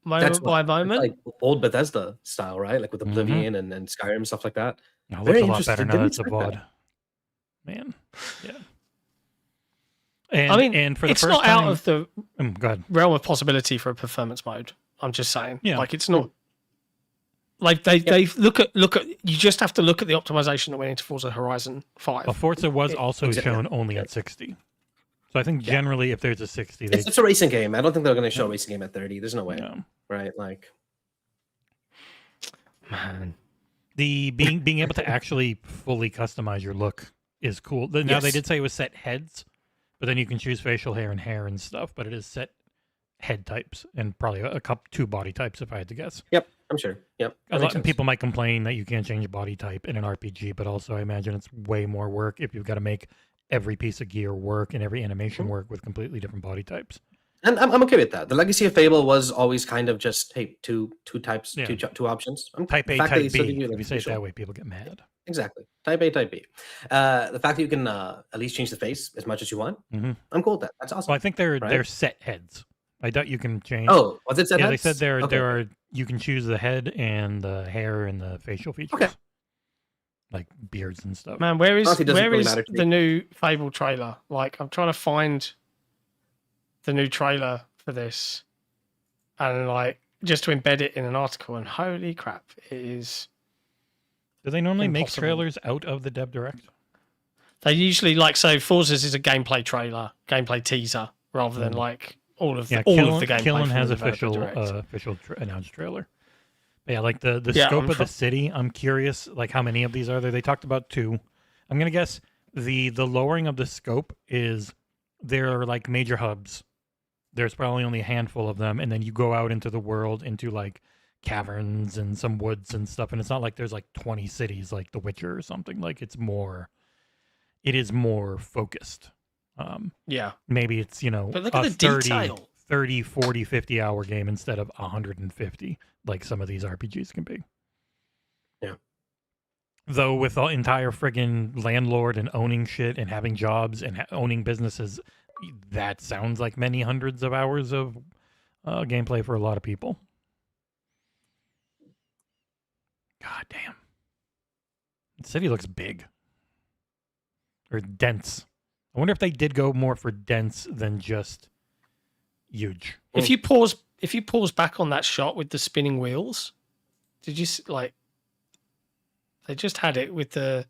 S1: moment by moment.
S2: Like old Bethesda style, right? Like with Oblivion and Skyrim, stuff like that.
S3: It looks a lot better now that it's a VOD. Man. Yeah. And,
S1: I mean,
S3: and for the
S1: it's
S3: first
S1: not
S3: time,
S1: out of the
S3: go ahead.
S1: realm of possibility for a performance mode. I'm just saying.
S3: Yeah.
S1: Like it's not. Like they look at. You just have to look at the optimization that went into Forza Horizon 5.
S3: Well, Forza was also shown only at 60. So I think generally, if there's a 60,
S2: it's a racing game. I don't think they're going to show a racing game at 30. There's no way, right? Like,
S1: man,
S3: the being able to actually fully customize your look is cool. Now they did say it was set heads, but then you can choose facial hair and stuff. But it is set head types and probably two body types, if I had to guess.
S2: Yep, I'm sure. Yep.
S3: A lot of people might complain that you can't change body type in an RPG, but also I imagine it's way more work if you've got to make every piece of gear work and every animation work with completely different body types.
S2: And I'm okay with that. The legacy of Fable was always kind of just, hey, two types, two options.
S3: Type A, Type B. If you say it that way, people get mad.
S2: Exactly. Type A, Type B. The fact that you can at least change the face as much as you want, I'm cool with that. That's awesome.
S3: Well, I think they're set heads. I doubt you can change.
S2: Oh, was it set heads?
S3: They said there are. You can choose the head and the hair and the facial features.
S2: Okay.
S3: Like beards and stuff.
S1: Man, where is the new Fable trailer? Like, I'm trying to find the new trailer for this, and like just to embed it in an article. And holy crap, it is.
S3: Do they normally
S1: impossible.
S3: make trailers out of the Dev Direct?
S1: They usually Forza's is a gameplay trailer, gameplay teaser, rather than like all of the gameplay.
S3: Kiln has
S1: from the
S3: official announced trailer. But yeah, like the scope of the city. I'm curious, like how many of these are there? They talked about 2. I'm gonna guess the lowering of the scope is there are like major hubs. There's probably only a handful of them, and then you go out into the world into like caverns and some woods and stuff. And it's not like there's like 20 cities like The Witcher or something. Like it is more focused. Maybe it's,
S1: but look at the detail.
S3: 30, 40, 50 hour game instead of 150 like some of these RPGs can be.
S2: Yeah.
S3: Though with the entire friggin' landlord and owning shit and having jobs and owning businesses, that sounds like many hundreds of hours of gameplay for a lot of people. God damn. The city looks big. Or dense. I wonder if they did go more for dense than just huge.
S1: If you pause back on that shot with the spinning wheels, did you like? They just had it with the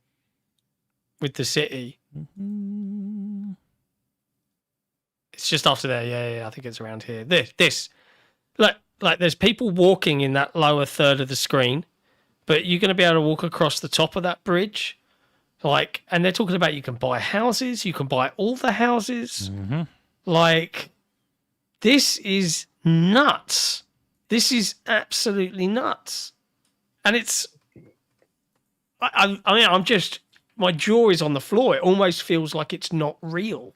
S1: city.
S3: Mm-hmm.
S1: It's just after there. Yeah, I think it's around here. This, look, like there's people walking in that lower third of the screen, but you're going to be able to walk across the top of that bridge. Like, and they're talking about you can buy houses, you can buy all the houses.
S3: Mm-hmm.
S1: Like, this is nuts. This is absolutely nuts. And it's, I mean, I'm just, my jaw is on the floor. It almost feels like it's not real.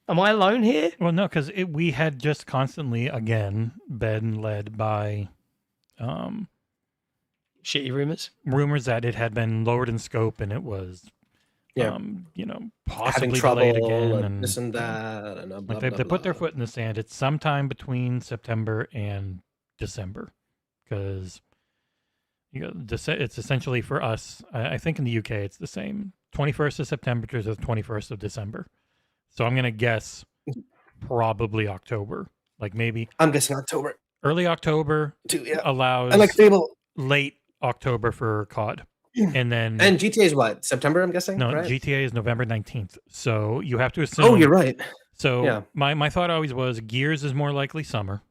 S1: Am I alone here?
S3: Well, no, because we had just constantly, again, been led by
S1: shitty rumors.
S3: Rumors that it had been lowered in scope and it was, possibly
S2: trouble
S3: delayed again.
S2: and this and that. And blah,
S3: they
S2: blah,
S3: put their
S2: blah.
S3: foot in the sand. It's sometime between September and December because it's essentially for us, I think in the UK it's the same. 21st of September to the 21st of December. So I'm going to guess probably October. Like maybe...
S2: I'm guessing October.
S3: Early October allows...
S2: I like Fable.
S3: Late October for COD. And then...
S2: And GTA is what? September, I'm guessing?
S3: No,
S2: right?
S3: GTA is November 19th. So you have to assume...
S2: Oh, you're right.
S3: So
S2: yeah.
S3: my thought always was Gears is more likely summer.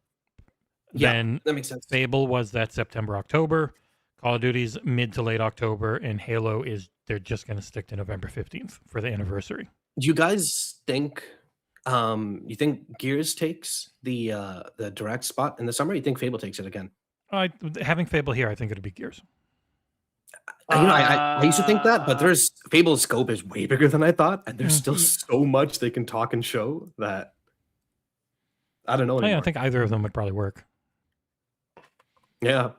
S2: Yeah,
S3: then
S2: that makes sense.
S3: Fable was that September, October. Call of Duty's mid to late October. And Halo is... They're just going to stick to November 15th for the anniversary.
S2: Do you guys think you think Gears takes the direct spot in the summer? Or you think Fable takes it again?
S3: Having Fable here, I think it'd be Gears.
S2: I used to think that, but there's Fable's scope is way bigger than I thought, and there's still so much they can talk and show that I don't know anymore.
S3: I think either of them would probably work.
S2: Yeah.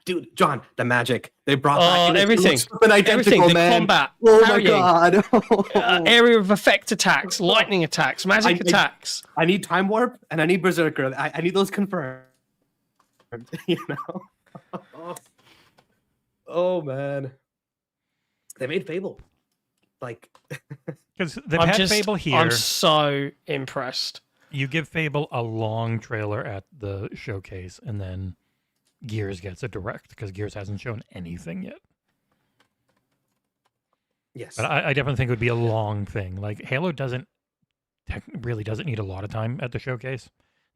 S2: Dude, John, the magic. They brought back
S1: everything.
S2: Identical,
S1: the
S2: man.
S1: combat.
S2: Oh
S1: carrying,
S2: my god.
S1: Area of effect attacks, lightning attacks, magic attacks.
S2: I need Time Warp and I need Berserker. I need those confirmed. You know? Oh man. They made Fable. Like
S3: because they've had Fable here.
S1: I'm so impressed.
S3: You give Fable a long trailer at the showcase and then Gears gets a direct because Gears hasn't shown anything yet.
S2: Yes,
S3: but I definitely think it would be a long thing. Like Halo really doesn't need a lot of time at the showcase.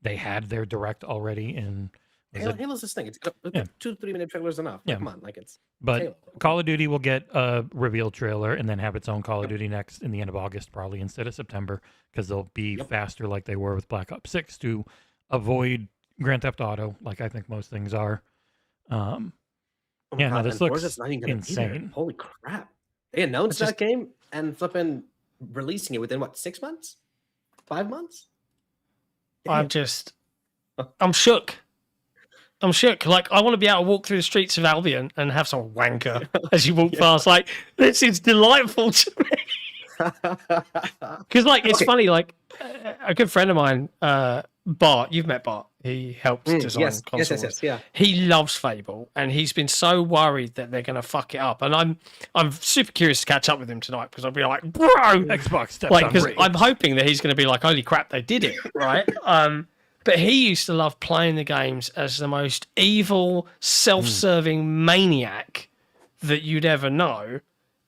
S3: They had their direct already in.
S2: Halo's this thing. It's 2-3 minute trailers enough.
S3: Yeah.
S2: Come on, like it's.
S3: But
S2: Halo.
S3: Call of Duty will get a reveal trailer and then have its own Call of Duty next in the end of August, probably instead of September, because they'll be faster, like they were with Black Ops 6, to avoid Grand Theft Auto, like I think most things are. This looks insane.
S2: Holy crap! They announced that game and flipping releasing it within what 6 months, 5 months.
S1: Damn. I'm shook. Like I want to be able to walk through the streets of Albion and have some wanker as you walk past. Like this is delightful to me. Because like it's funny. Like a good friend of mine, Bart. You've met Bart. He helps design consoles.
S2: Yes, yeah.
S1: He loves Fable, and he's been so worried that they're going to fuck it up. And I'm super curious to catch up with him tonight because I'll be like, bro,
S3: Xbox steps
S1: like
S3: on
S1: because
S3: Ray.
S1: I'm hoping that he's going to be like, holy crap, they did it, right? But he used to love playing the games as the most evil, self-serving maniac that you'd ever know,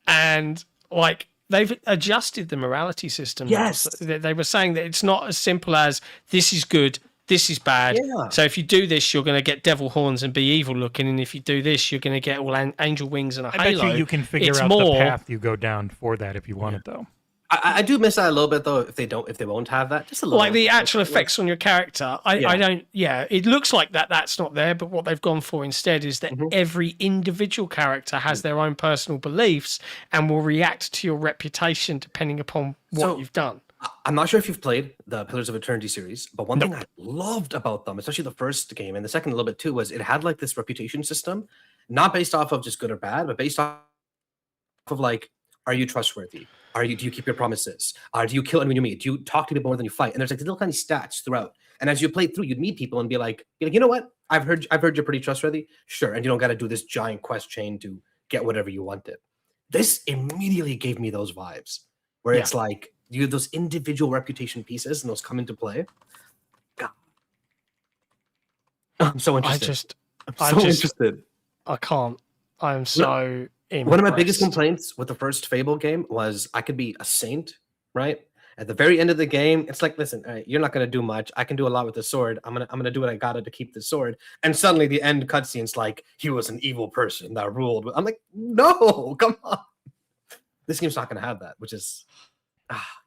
S1: and like. They've adjusted the morality system.
S2: Yes.
S1: They were saying that it's not as simple as this is good, this is bad.
S2: Yeah.
S1: So if you do this, you're going to get devil horns and be evil looking. And if you do this, you're going to get all angel wings and a halo.
S3: I bet you can figure out the path you go down for that if you want it, though.
S2: I do miss that a little bit though. If they won't have that, just a little.
S1: Like the actual effects on your character, I don't. Yeah, it looks like that's not there. But what they've gone for instead is that every individual character has their own personal beliefs and will react to your reputation depending upon what you've done.
S2: I'm not sure if you've played the Pillars of Eternity series, but one thing I loved about them, especially the first game and the second a little bit too, was it had like this reputation system, not based off of just good or bad, but based off of like, are you trustworthy? Do you keep your promises? Do you kill anyone you meet? Do you talk to people more than you fight? And there's like little kind of stats throughout. And as you play through, you'd meet people and be like, you know what? I've heard you're pretty trustworthy. Sure, and you don't got to do this giant quest chain to get whatever you wanted. This immediately gave me those vibes where it's like you have those individual reputation pieces and those come into play. God. I'm so interested. I'm so interested.
S1: I can't. I'm so.
S2: One of my biggest complaints with the first Fable game was I could be a saint, right? At the very end of the game, it's like, listen, all right, you're not gonna do much. I can do a lot with the sword. I'm gonna do what I gotta to keep the sword. And suddenly the end cutscene's like he was an evil person that ruled. I'm like, no, come on. This game's not gonna have that, which is,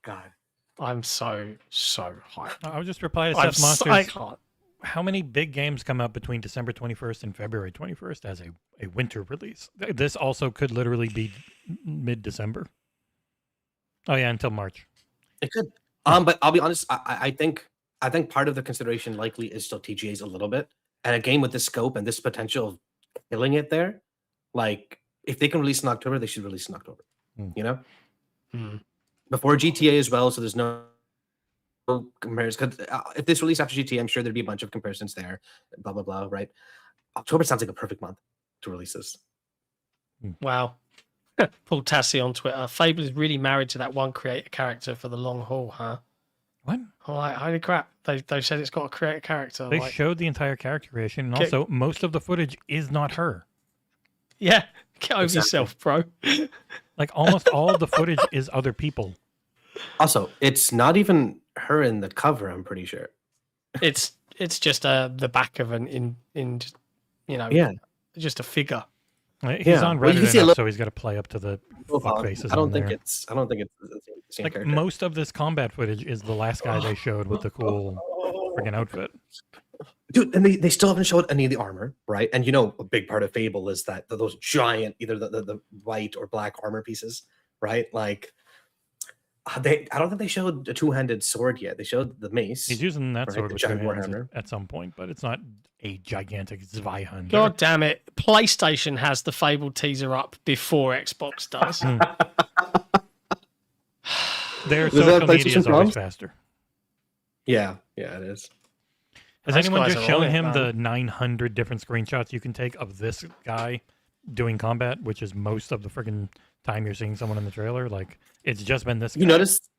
S2: God.
S1: I'm so hyped.
S3: I'll just reply to Seth Monsters. How many big games come out between December 21st and February 21st as a winter release? This also could literally be mid-December. Oh yeah, until March.
S2: It could. But I'll be honest, I think part of the consideration likely is still TGA's a little bit. And a game with this scope and this potential of killing it there, like if they can release in October, they should release in October. You know? Before GTA as well, so there's no comparison. If this released after GTA, I'm sure there'd be a bunch of comparisons there. Blah blah blah. Right? October sounds like a perfect month to release this.
S1: Wow. Paul Tassi on Twitter. Fable is really married to that one creator character for the long haul, huh?
S3: What?
S1: I'm like, holy crap! They said it's got a creator character.
S3: They showed the entire character creation, and also most of the footage is not her.
S1: Yeah, get over yourself, bro.
S3: Like almost all of the footage is other people.
S2: Also, it's not even her in the cover. I'm pretty sure.
S1: It's just the back of just a figure.
S3: He's on Reddit enough, so he's got to play up to the fuck faces.
S2: I don't think it's the same
S3: like
S2: character.
S3: Most of this combat footage is the last guy they showed with the cool friggin' outfit.
S2: Dude, and they still haven't showed any of the armor, right? And a big part of Fable is that those giant, either the white or black armor pieces, right? Like I don't think they showed a two-handed sword yet. They showed the mace.
S3: He's using that sword with
S2: giant
S3: two hands
S2: warhammer
S3: at some point, but it's not a gigantic Zweihander.
S1: God damn it! PlayStation has the Fable teaser up before Xbox does.
S3: Their social media is always faster.
S2: Yeah, it is.
S3: Has anyone just shown him the 900 different screenshots you can take of this guy doing combat, which is most of the friggin' time you're seeing someone in the trailer? Like, it's just been this guy.
S2: You noticed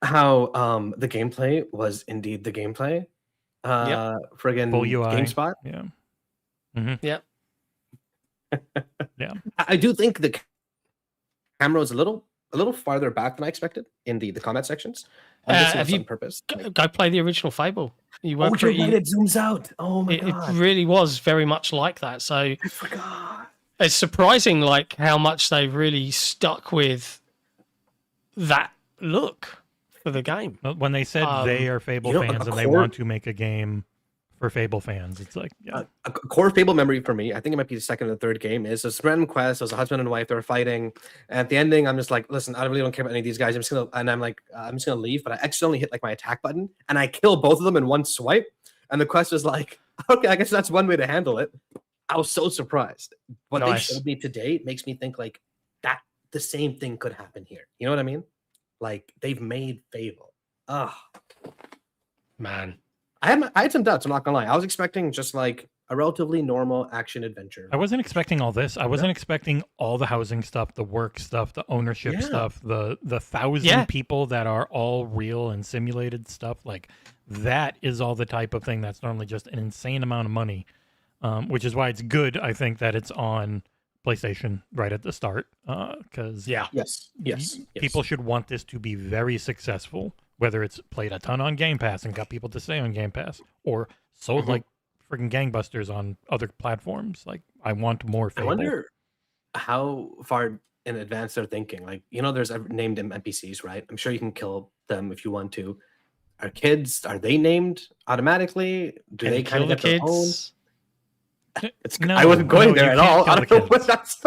S2: how the gameplay was indeed the gameplay? Friggin'
S3: Full UI.
S2: GameSpot?
S3: Yeah.
S1: Yep.
S3: Yeah.
S2: I do think the camera was a little farther back than I expected in the combat sections.
S1: Have you
S2: on purpose?
S1: Go play the original Fable? You
S2: You're right, it zooms out. Oh my god.
S1: It really was very much like that. So
S2: I forgot.
S1: It's surprising, like how much they've really stuck with that look for the game.
S3: When they said they are Fable fans and they want to make a game for Fable fans, it's like
S2: a core Fable memory for me. I think it might be the second or third game. Is this random quest? It was a husband and wife. They were fighting. And at the ending, I'm just like, listen, I really don't care about any of these guys. I'm just gonna leave. But I accidentally hit like my attack button and I kill both of them in one swipe. And the quest was like, okay, I guess that's one way to handle it. I was so surprised. What they showed me today makes me think like that the same thing could happen here. You know what I mean? Like they've made Fable.
S1: Man.
S2: I had some doubts, I'm not gonna lie. I was expecting just like a relatively normal action adventure.
S3: I wasn't expecting all this. I wasn't expecting all the housing stuff, the work stuff, the ownership stuff, the 1,000 people that are all real and simulated stuff. Like that is all the type of thing that's normally just an insane amount of money, which is why it's good, I think, that it's on PlayStation right at the start. Because
S2: yes,
S3: people should want this to be very successful. Whether it's played a ton on Game Pass and got people to stay on Game Pass, or sold like freaking gangbusters on other platforms. Like, I want more Fable.
S2: I wonder how far in advance they're thinking. Like, there's named NPCs, right? I'm sure you can kill them if you want to. Are kids, are they named automatically? Do they kind of get their own?
S1: No,
S2: I wasn't going there at all. I don't know what that's.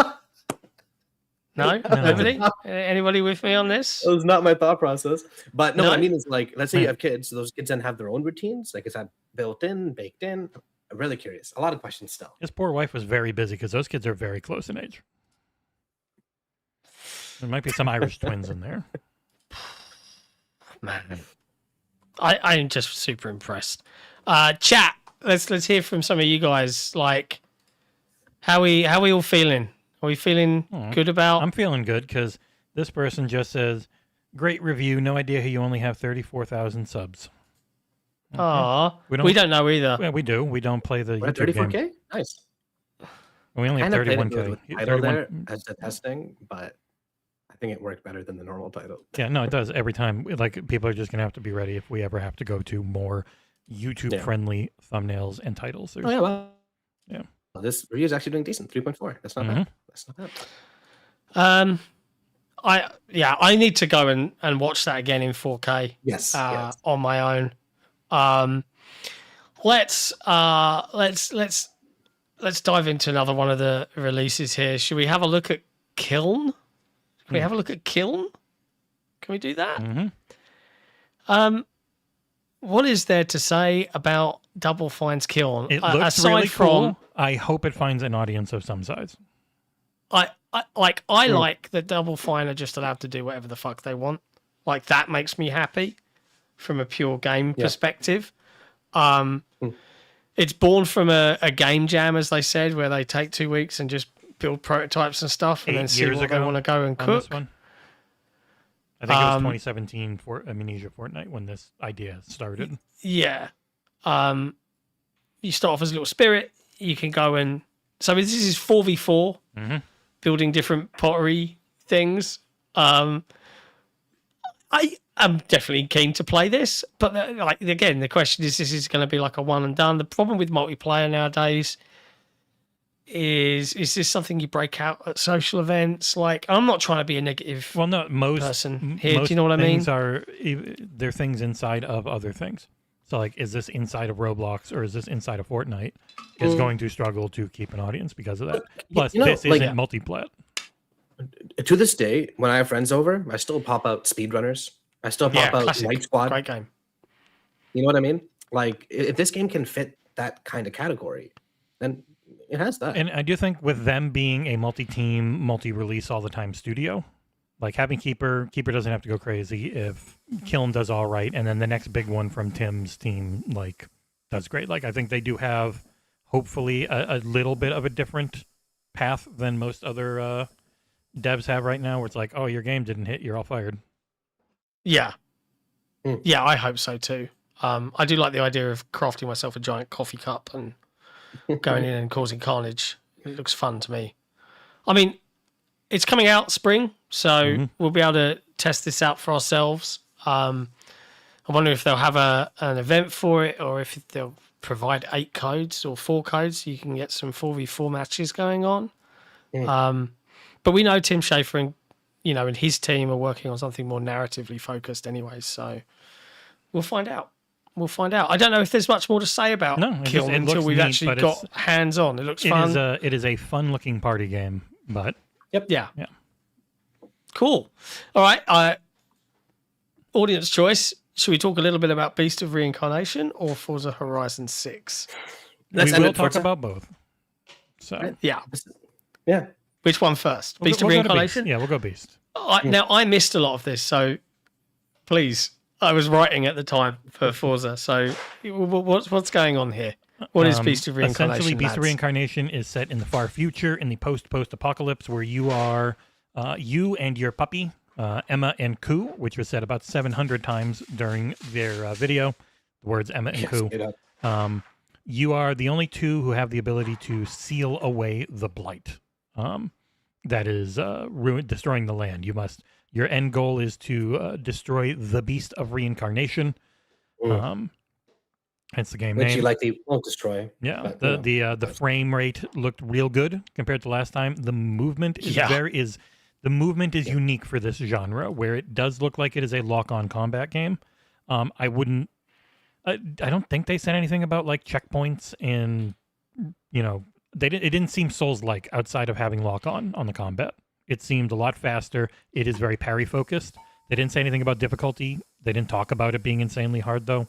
S1: No, nobody? Anybody with me on this?
S2: It was not my thought process. But no, what I mean is like, let's say you have kids, so those kids then have their own routines. Like, is that built in, baked in? I'm really curious. A lot of questions still.
S3: His poor wife was very busy because those kids are very close in age. There might be some Irish twins in there.
S1: Man, I'm just super impressed. Chat, let's hear from some of you guys. Like, how we all feeling? Are we feeling good about?
S3: I'm feeling good because this person just says, "Great review. No idea how you only have 34,000 subs."
S1: Aw, we don't know either.
S3: Yeah, we do. We don't play the YouTube
S2: 34K?
S3: game.
S2: Nice.
S3: We only have 31K.
S2: I know there as the testing, but I think it worked better than the normal title.
S3: Yeah, no, it does every time. Like, people are just gonna have to be ready if we ever have to go to more YouTube-friendly thumbnails and titles.
S2: Oh yeah, well,
S3: yeah.
S2: Well, this review is actually doing decent. 3.4. That's not bad. That's not bad.
S1: I need to go and watch that again in 4K.
S2: Yes.
S1: On my own. Let's dive into another one of the releases here. Should we have a look at Kiln? Can we have a look at Kiln? Can we do that? What is there to say about Double Fine's Kiln?
S3: It looks
S1: aside
S3: really
S1: from,
S3: cool. I hope it finds an audience of some size.
S1: I like that Double Fine are just allowed to do whatever the fuck they want. Like, that makes me happy from a pure game perspective. It's born from a game jam, as they said, where they take 2 weeks and just build prototypes and stuff, and then see what they want to go and cook.
S3: I think it was 2017 for Amnesia Fortnite when this idea started.
S1: Yeah. You start off as a little spirit. You can go and... So this is 4v4, building different pottery things. I'm definitely keen to play this, but like, again, the question is, this is going to be like a one and done. The problem with multiplayer nowadays is this something you break out at social events? Like, I'm not trying to be a negative person here. Do you know what I mean?
S3: They're things inside of other things. So, like, is this inside of Roblox or is this inside of Fortnite? Is going to struggle to keep an audience because of that. Plus, this isn't multiplat.
S2: To this day, when I have friends over, I still pop out speedrunners. I still pop out
S1: classic.
S2: Night Squad.
S1: Great game.
S2: You know what I mean? Like, if this game can fit that kind of category, then it has that.
S3: And I do think with them being a multi-team, multi-release all the time studio, like having Keeper doesn't have to go crazy if Kiln does all right, and then the next big one from Tim's team, like, does great. Like, I think they do have, hopefully, a little bit of a different path than most other devs have right now, where it's like, oh, your game didn't hit, you're all fired.
S1: Yeah. Yeah, I hope so too. I do like the idea of crafting myself a giant coffee cup and going in and causing carnage. It looks fun to me. I mean, it's coming out spring, so we'll be able to test this out for ourselves. I wonder if they'll have an event for it, or if they'll provide 8 codes or 4 codes so you can get some 4v4 matches going on. But we know Tim Schafer and his team are working on something more narratively focused anyway, so we'll find out. I don't know if there's much more to say about Kiln until we've actually got hands-on. It looks fun.
S3: It is a fun-looking party game, but...
S1: Yeah. Cool. All right. Audience choice. Should we talk a little bit about Beast of Reincarnation or Forza Horizon 6?
S3: We will talk about both. So
S1: yeah. Which one first?
S3: We'll
S1: Beast of Reincarnation?
S3: Yeah, we'll go Beast.
S1: Now, I missed a lot of this, so please. I was writing at the time for Forza, so what's going on here? What is Beast of Reincarnation?
S3: Essentially, Beast of Reincarnation is set in the far future, in the post-apocalypse, where you are you and your puppy, Emma and Koo, which was said about 700 times during their video. The words Emma and Koo. You are the only two who have the ability to seal away the blight that is destroying the land. Your end goal is to destroy the Beast of Reincarnation. Hence the game name.
S2: Which you likely won't destroy.
S3: Yeah, the frame rate looked real good compared to last time. The movement is unique for this genre, where it does look like it is a lock-on combat game. I don't think they said anything about like checkpoints and it didn't seem Souls-like outside of having lock-on the combat. It seemed a lot faster. It is very parry-focused. They didn't say anything about difficulty. They didn't talk about it being insanely hard, though.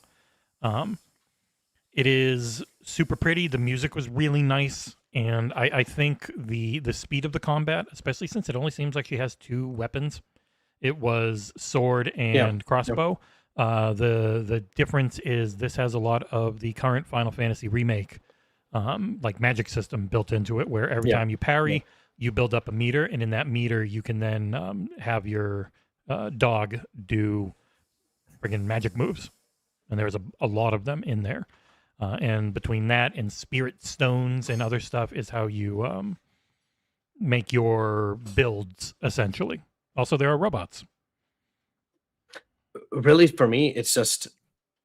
S3: It is super pretty. The music was really nice. And I think the speed of the combat, especially since it only seems like she has 2 weapons. It was sword and crossbow. The difference is this has a lot of the current Final Fantasy remake like magic system built into it, where every time you parry, you build up a meter, and in that meter you can then have your dog do friggin' magic moves, and there's a lot of them in there, and between that and spirit stones and other stuff is how you make your builds, essentially. Also, there are robots.
S2: Really, for me, it's just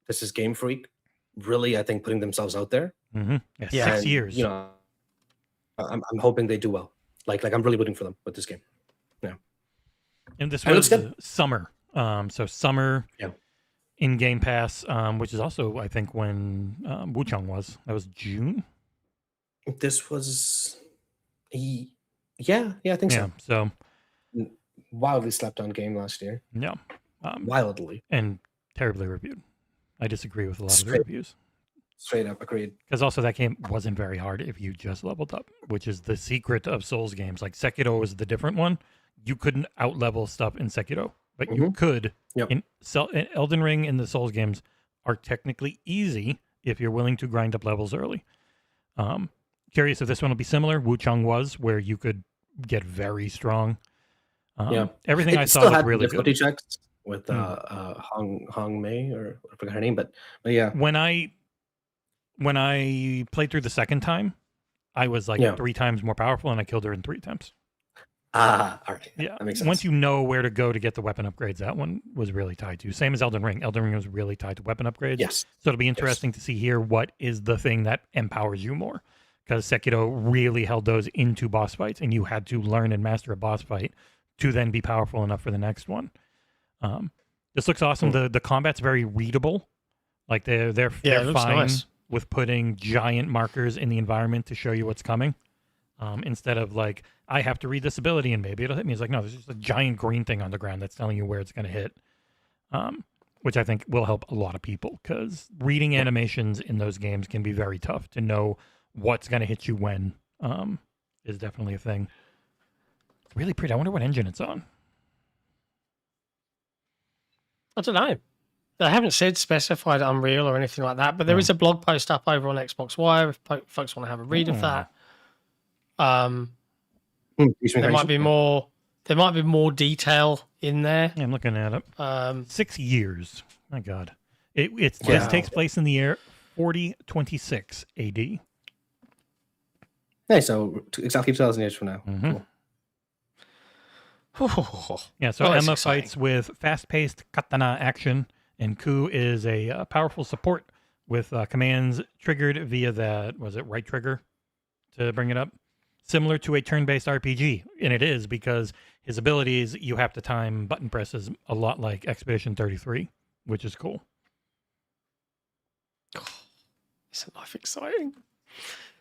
S2: this is Game Freak. Really, I think putting themselves out there.
S3: Yeah, 6 years.
S2: You know, I'm hoping they do well. Like I'm really rooting for them with this game. Yeah.
S3: And this was summer. So summer in Game Pass, which is also, I think, when Wuchang was. That was June?
S2: This was... Yeah, I think so.
S3: So...
S2: Wildly slept on game last year.
S3: Yeah.
S2: Wildly.
S3: And terribly reviewed. I disagree with a lot of the reviews.
S2: Straight up agreed.
S3: Because also that game wasn't very hard if you just leveled up, which is the secret of Souls games. Like Sekiro was the different one. You couldn't out-level stuff in Sekiro, but you could. In Elden Ring and the Souls games are technically easy if you're willing to grind up levels early. Curious if this one will be similar. Wuchang was, where you could get very strong. Everything I saw looked really good.
S2: Checks with Hong Mei, or I forgot her name, but yeah.
S3: When I played through the second time, I was like 3 times more powerful, and I killed her in 3 attempts.
S2: All right.
S3: Yeah,
S2: that makes sense.
S3: Once you know where to go to get the weapon upgrades, that one was really tied to. Same as Elden Ring. Elden Ring was really tied to weapon upgrades.
S2: Yes.
S3: So it'll be interesting to see here what is the thing that empowers you more. Because Sekiro really held those into boss fights, and you had to learn and master a boss fight to then be powerful enough for the next one. This looks awesome. The combat's very readable. Like they're fine
S1: nice
S3: with putting giant markers in the environment to show you what's coming. Instead of like, I have to read this ability and maybe it'll hit me. It's like, no, there's just a giant green thing on the ground that's telling you where it's going to hit. Which I think will help a lot of people, because reading animations in those games can be very tough. To know what's going to hit you when is definitely a thing. Really pretty. I wonder what engine it's on.
S1: I don't know. They haven't specified Unreal or anything like that, but there is a blog post up over on Xbox Wire if folks want to have a read of that. There might be more. There might be more detail in there.
S3: Yeah, I'm looking at it. 6 years. My God, this takes place in the year 4026 AD.
S2: Yeah, so exactly 2,000 years from now.
S3: Mm-hmm.
S2: Cool.
S3: Yeah, so Emma fights with fast-paced katana action, and Ku is a powerful support with commands triggered via that, was it right trigger to bring it up? Similar to a turn-based RPG, and it is because his abilities, you have to time button presses a lot like Expedition 33, which is cool.
S1: Isn't life exciting?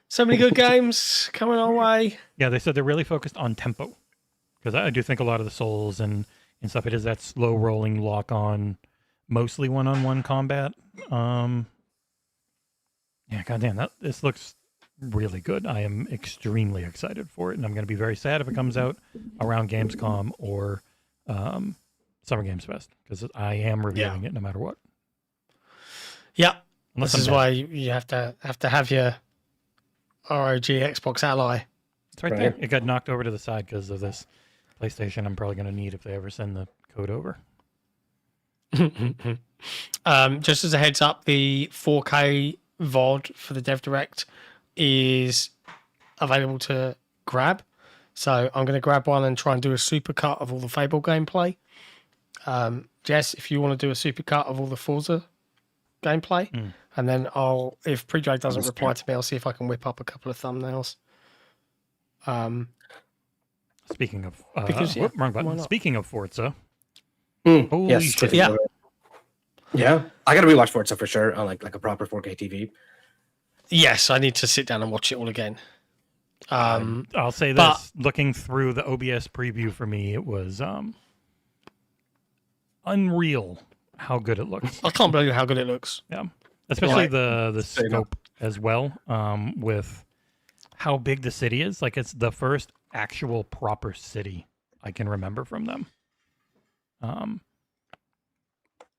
S1: So many good games coming our way.
S3: Yeah, they said they're really focused on tempo. Because I do think a lot of the Souls and stuff, it is that slow rolling lock on, mostly one-on-one combat. Yeah, goddamn, this looks really good. I am extremely excited for it, and I'm going to be very sad if it comes out around Gamescom or Summer Games Fest, because I am reviewing it no matter what.
S1: Yeah, this is why you have to have your ROG Xbox Ally.
S3: It's right there. It got knocked over to the side because of this PlayStation. I'm probably going to need if they ever send the code over.
S1: Just as a heads up, the 4K VOD for the Dev Direct is available to grab. So I'm going to grab one and try and do a supercut of all the Fable gameplay. Jess, if you want to do a supercut of all the Forza gameplay, and then if Predrag doesn't reply to me, I'll see if I can whip up a couple of thumbnails.
S3: Speaking of
S1: wrong button.
S3: Speaking of Forza,
S2: holy shit! Yeah, I got to rewatch Forza for sure on like a proper 4K TV.
S1: Yes, I need to sit down and watch it all again.
S3: I'll say this: looking through the OBS preview for me, it was unreal how good it looks.
S1: I can't believe how good it looks.
S3: Yeah, especially the scope as well, with how big the city is. Like, it's the first actual proper city I can remember from them.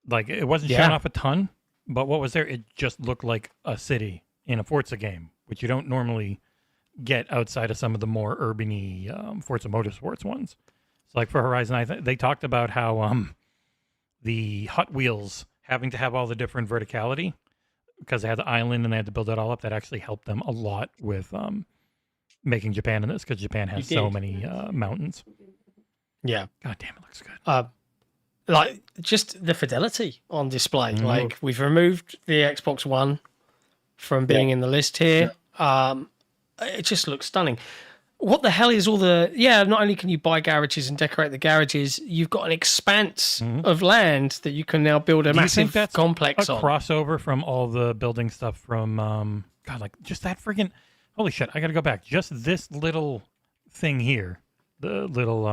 S3: Like, it wasn't showing off a ton, but what was there? It just looked like a city in a Forza game, which you don't normally get outside of some of the more urban-y Forza Motorsports ones. So, like, for Horizon, they talked about how the Hot Wheels having to have all the different verticality, because they had the island and they had to build it all up, that actually helped them a lot with making Japan in this, because Japan has so many mountains.
S1: Yeah.
S3: God damn, it looks good.
S1: Like just the fidelity on display. Like we've removed the Xbox One from being in the list here. It just looks stunning. What the hell is all the... Yeah, not only can you buy garages and decorate the garages, you've got an expanse of land that you can now build a massive complex on.
S3: Crossover from all the building stuff from... God, like, just that friggin'... Holy shit, I gotta go back. Just this little thing here. The little,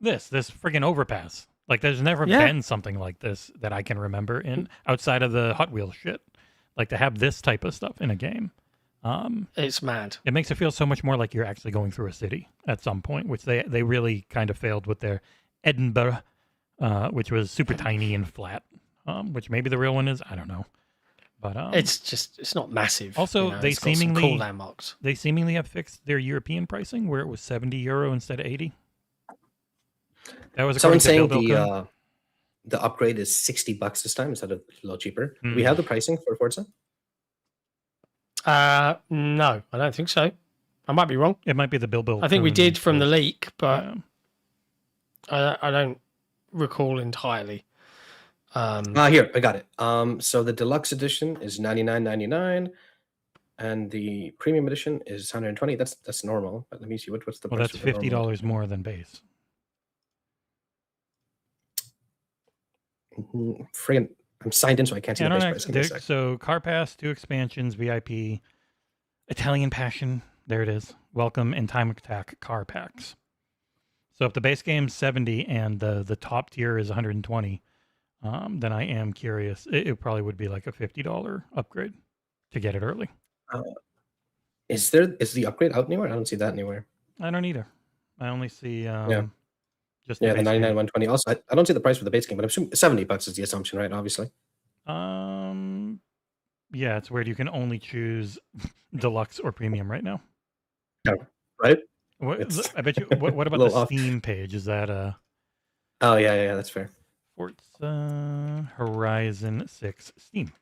S3: This friggin' overpass. Like, there's never been something like this that I can remember outside of the Hot Wheels shit. Like, to have this type of stuff in a game.
S1: It's mad.
S3: It makes it feel so much more like you're actually going through a city at some point, which they really kind of failed with their Edinburgh, which was super tiny and flat, which maybe the real one is. I don't know. But
S1: it's not massive.
S3: Also, they
S1: it's got some cool landmarks.
S3: They seemingly have fixed their European pricing where it was €70 instead of 80. That was
S2: someone saying the upgrade is $60 this time instead of a little cheaper. Do we have the pricing for Forza?
S1: No, I don't think so. I might be wrong.
S3: It might be the Bill.
S1: I think we did from the leak, but I don't recall entirely.
S2: Here, I got it. So the deluxe edition is $99.99, and the premium edition is $120. That's normal. But let me see what's the price.
S3: That's $50 more than base.
S2: Friggin', I'm signed in, so I can't see the base price.
S3: So Car Pass, 2 expansions, VIP, Italian Passion. There it is. Welcome and Time Attack car packs. So if the base game's 70 and the top tier is 120, then I am curious. It probably would be like a $50 upgrade to get it early.
S2: Is the upgrade out anywhere? I don't see that anywhere.
S3: I don't either. I only see just
S2: the 99 120. Also, I don't see the price for the base game, but I'm assuming $70 is the assumption, right? Obviously.
S3: Yeah, it's weird. You can only choose deluxe or premium right now.
S2: Yeah, right?
S3: I bet you. What about the Steam page? Is that
S2: Oh yeah, that's fair.
S3: Forza Horizon 6 Steam.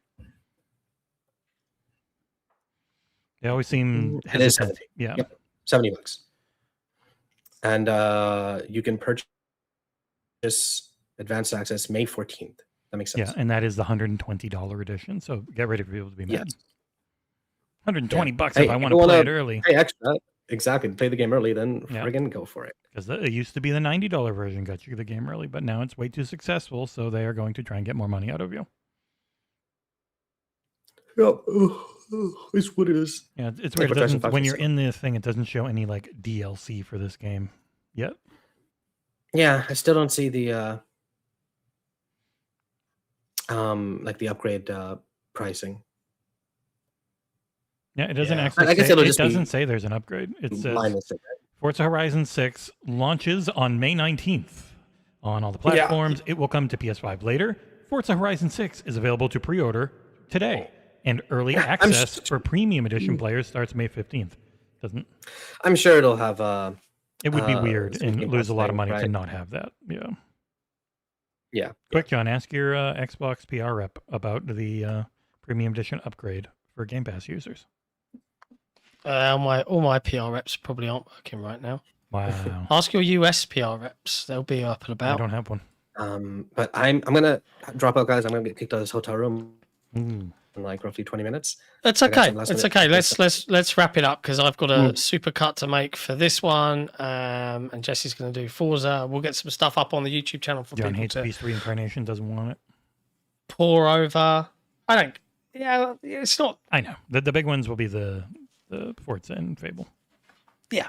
S3: They always seem
S2: it is 70.
S3: Yeah,
S2: yep. $70. And you can purchase advanced access May 14th. That makes sense.
S3: Yeah, and that is the $120 edition. So get ready for people to be mad. $120 if I want to play it early.
S2: Pay extra. Exactly. Play the game early, then friggin' go for it.
S3: Because it used to be the $90 version got you the game early, but now it's way too successful, so they are going to try and get more money out of you.
S2: Yep. It's what it is.
S3: Yeah, it's weird. It doesn't, when you're in this thing, it doesn't show any like DLC for this game yet.
S2: Yeah, I still don't see the like the upgrade pricing.
S3: Yeah, it doesn't actually. I guess it doesn't say there's an upgrade. It says Forza Horizon 6 launches on May 19th on all the platforms. Yeah. It will come to PS5 later. Forza Horizon 6 is available to pre-order today, and early access for premium edition players starts May 15th. Doesn't?
S2: I'm sure it'll have.
S3: It would be weird and lose a lot of money to not have that. Yeah.
S2: Yeah.
S3: Quick, John, ask your Xbox PR rep about the premium edition upgrade for Game Pass users.
S1: All my PR reps probably aren't working right now.
S3: Wow.
S1: Ask your US PR reps; they'll be up and about.
S3: I don't have one.
S2: But I'm gonna drop out, guys. I'm gonna get kicked out of this hotel room in like roughly 20 minutes.
S1: It's okay. It's okay. Let's wrap it up because I've got a super cut to make for this one, and Jesse's going to do Forza. We'll get some stuff up on the YouTube channel for
S3: John
S1: people
S3: hates Beast Reincarnation. Doesn't want it.
S1: Pour over. I don't. Yeah, it's not.
S3: I know the big ones will be the Forza and Fable.
S1: Yeah.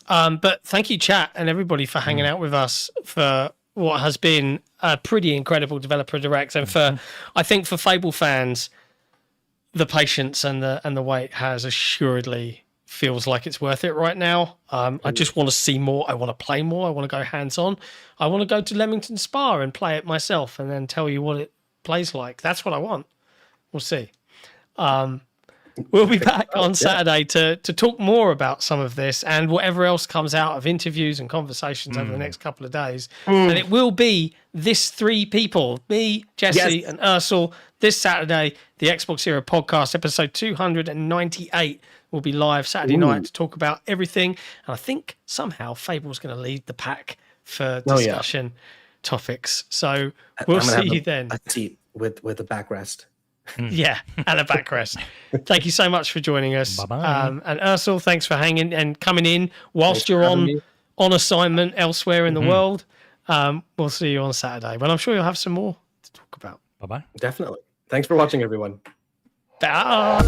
S1: But thank you, chat, and everybody for hanging out with us for what has been a pretty incredible developer direct, and for I think for Fable fans, the patience and the wait has assuredly feels like it's worth it right now. I just want to see more. I want to play more. I want to go hands on. I want to go to Leamington Spa and play it myself, and then tell you what it plays like. That's what I want. We'll see. We'll be back on Saturday to talk more about some of this and whatever else comes out of interviews and conversations over the next couple of days. And it will be this 3 people, me, Jesse, and Ursel, this Saturday, the XboxEra podcast, episode 298. will be live Saturday night to talk about everything. And I think somehow Fable's going to lead the pack for discussion topics. So we'll see you then.
S2: A seat with a backrest.
S1: Yeah, and a backrest. Thank you so much for joining us.
S3: Bye-bye.
S1: And Ursula, thanks for hanging and coming in whilst you're on assignment elsewhere in the world. We'll see you on Saturday, but I'm sure you'll have some more to talk about.
S3: Bye-bye.
S2: Definitely. Thanks for watching, everyone.
S1: Bye.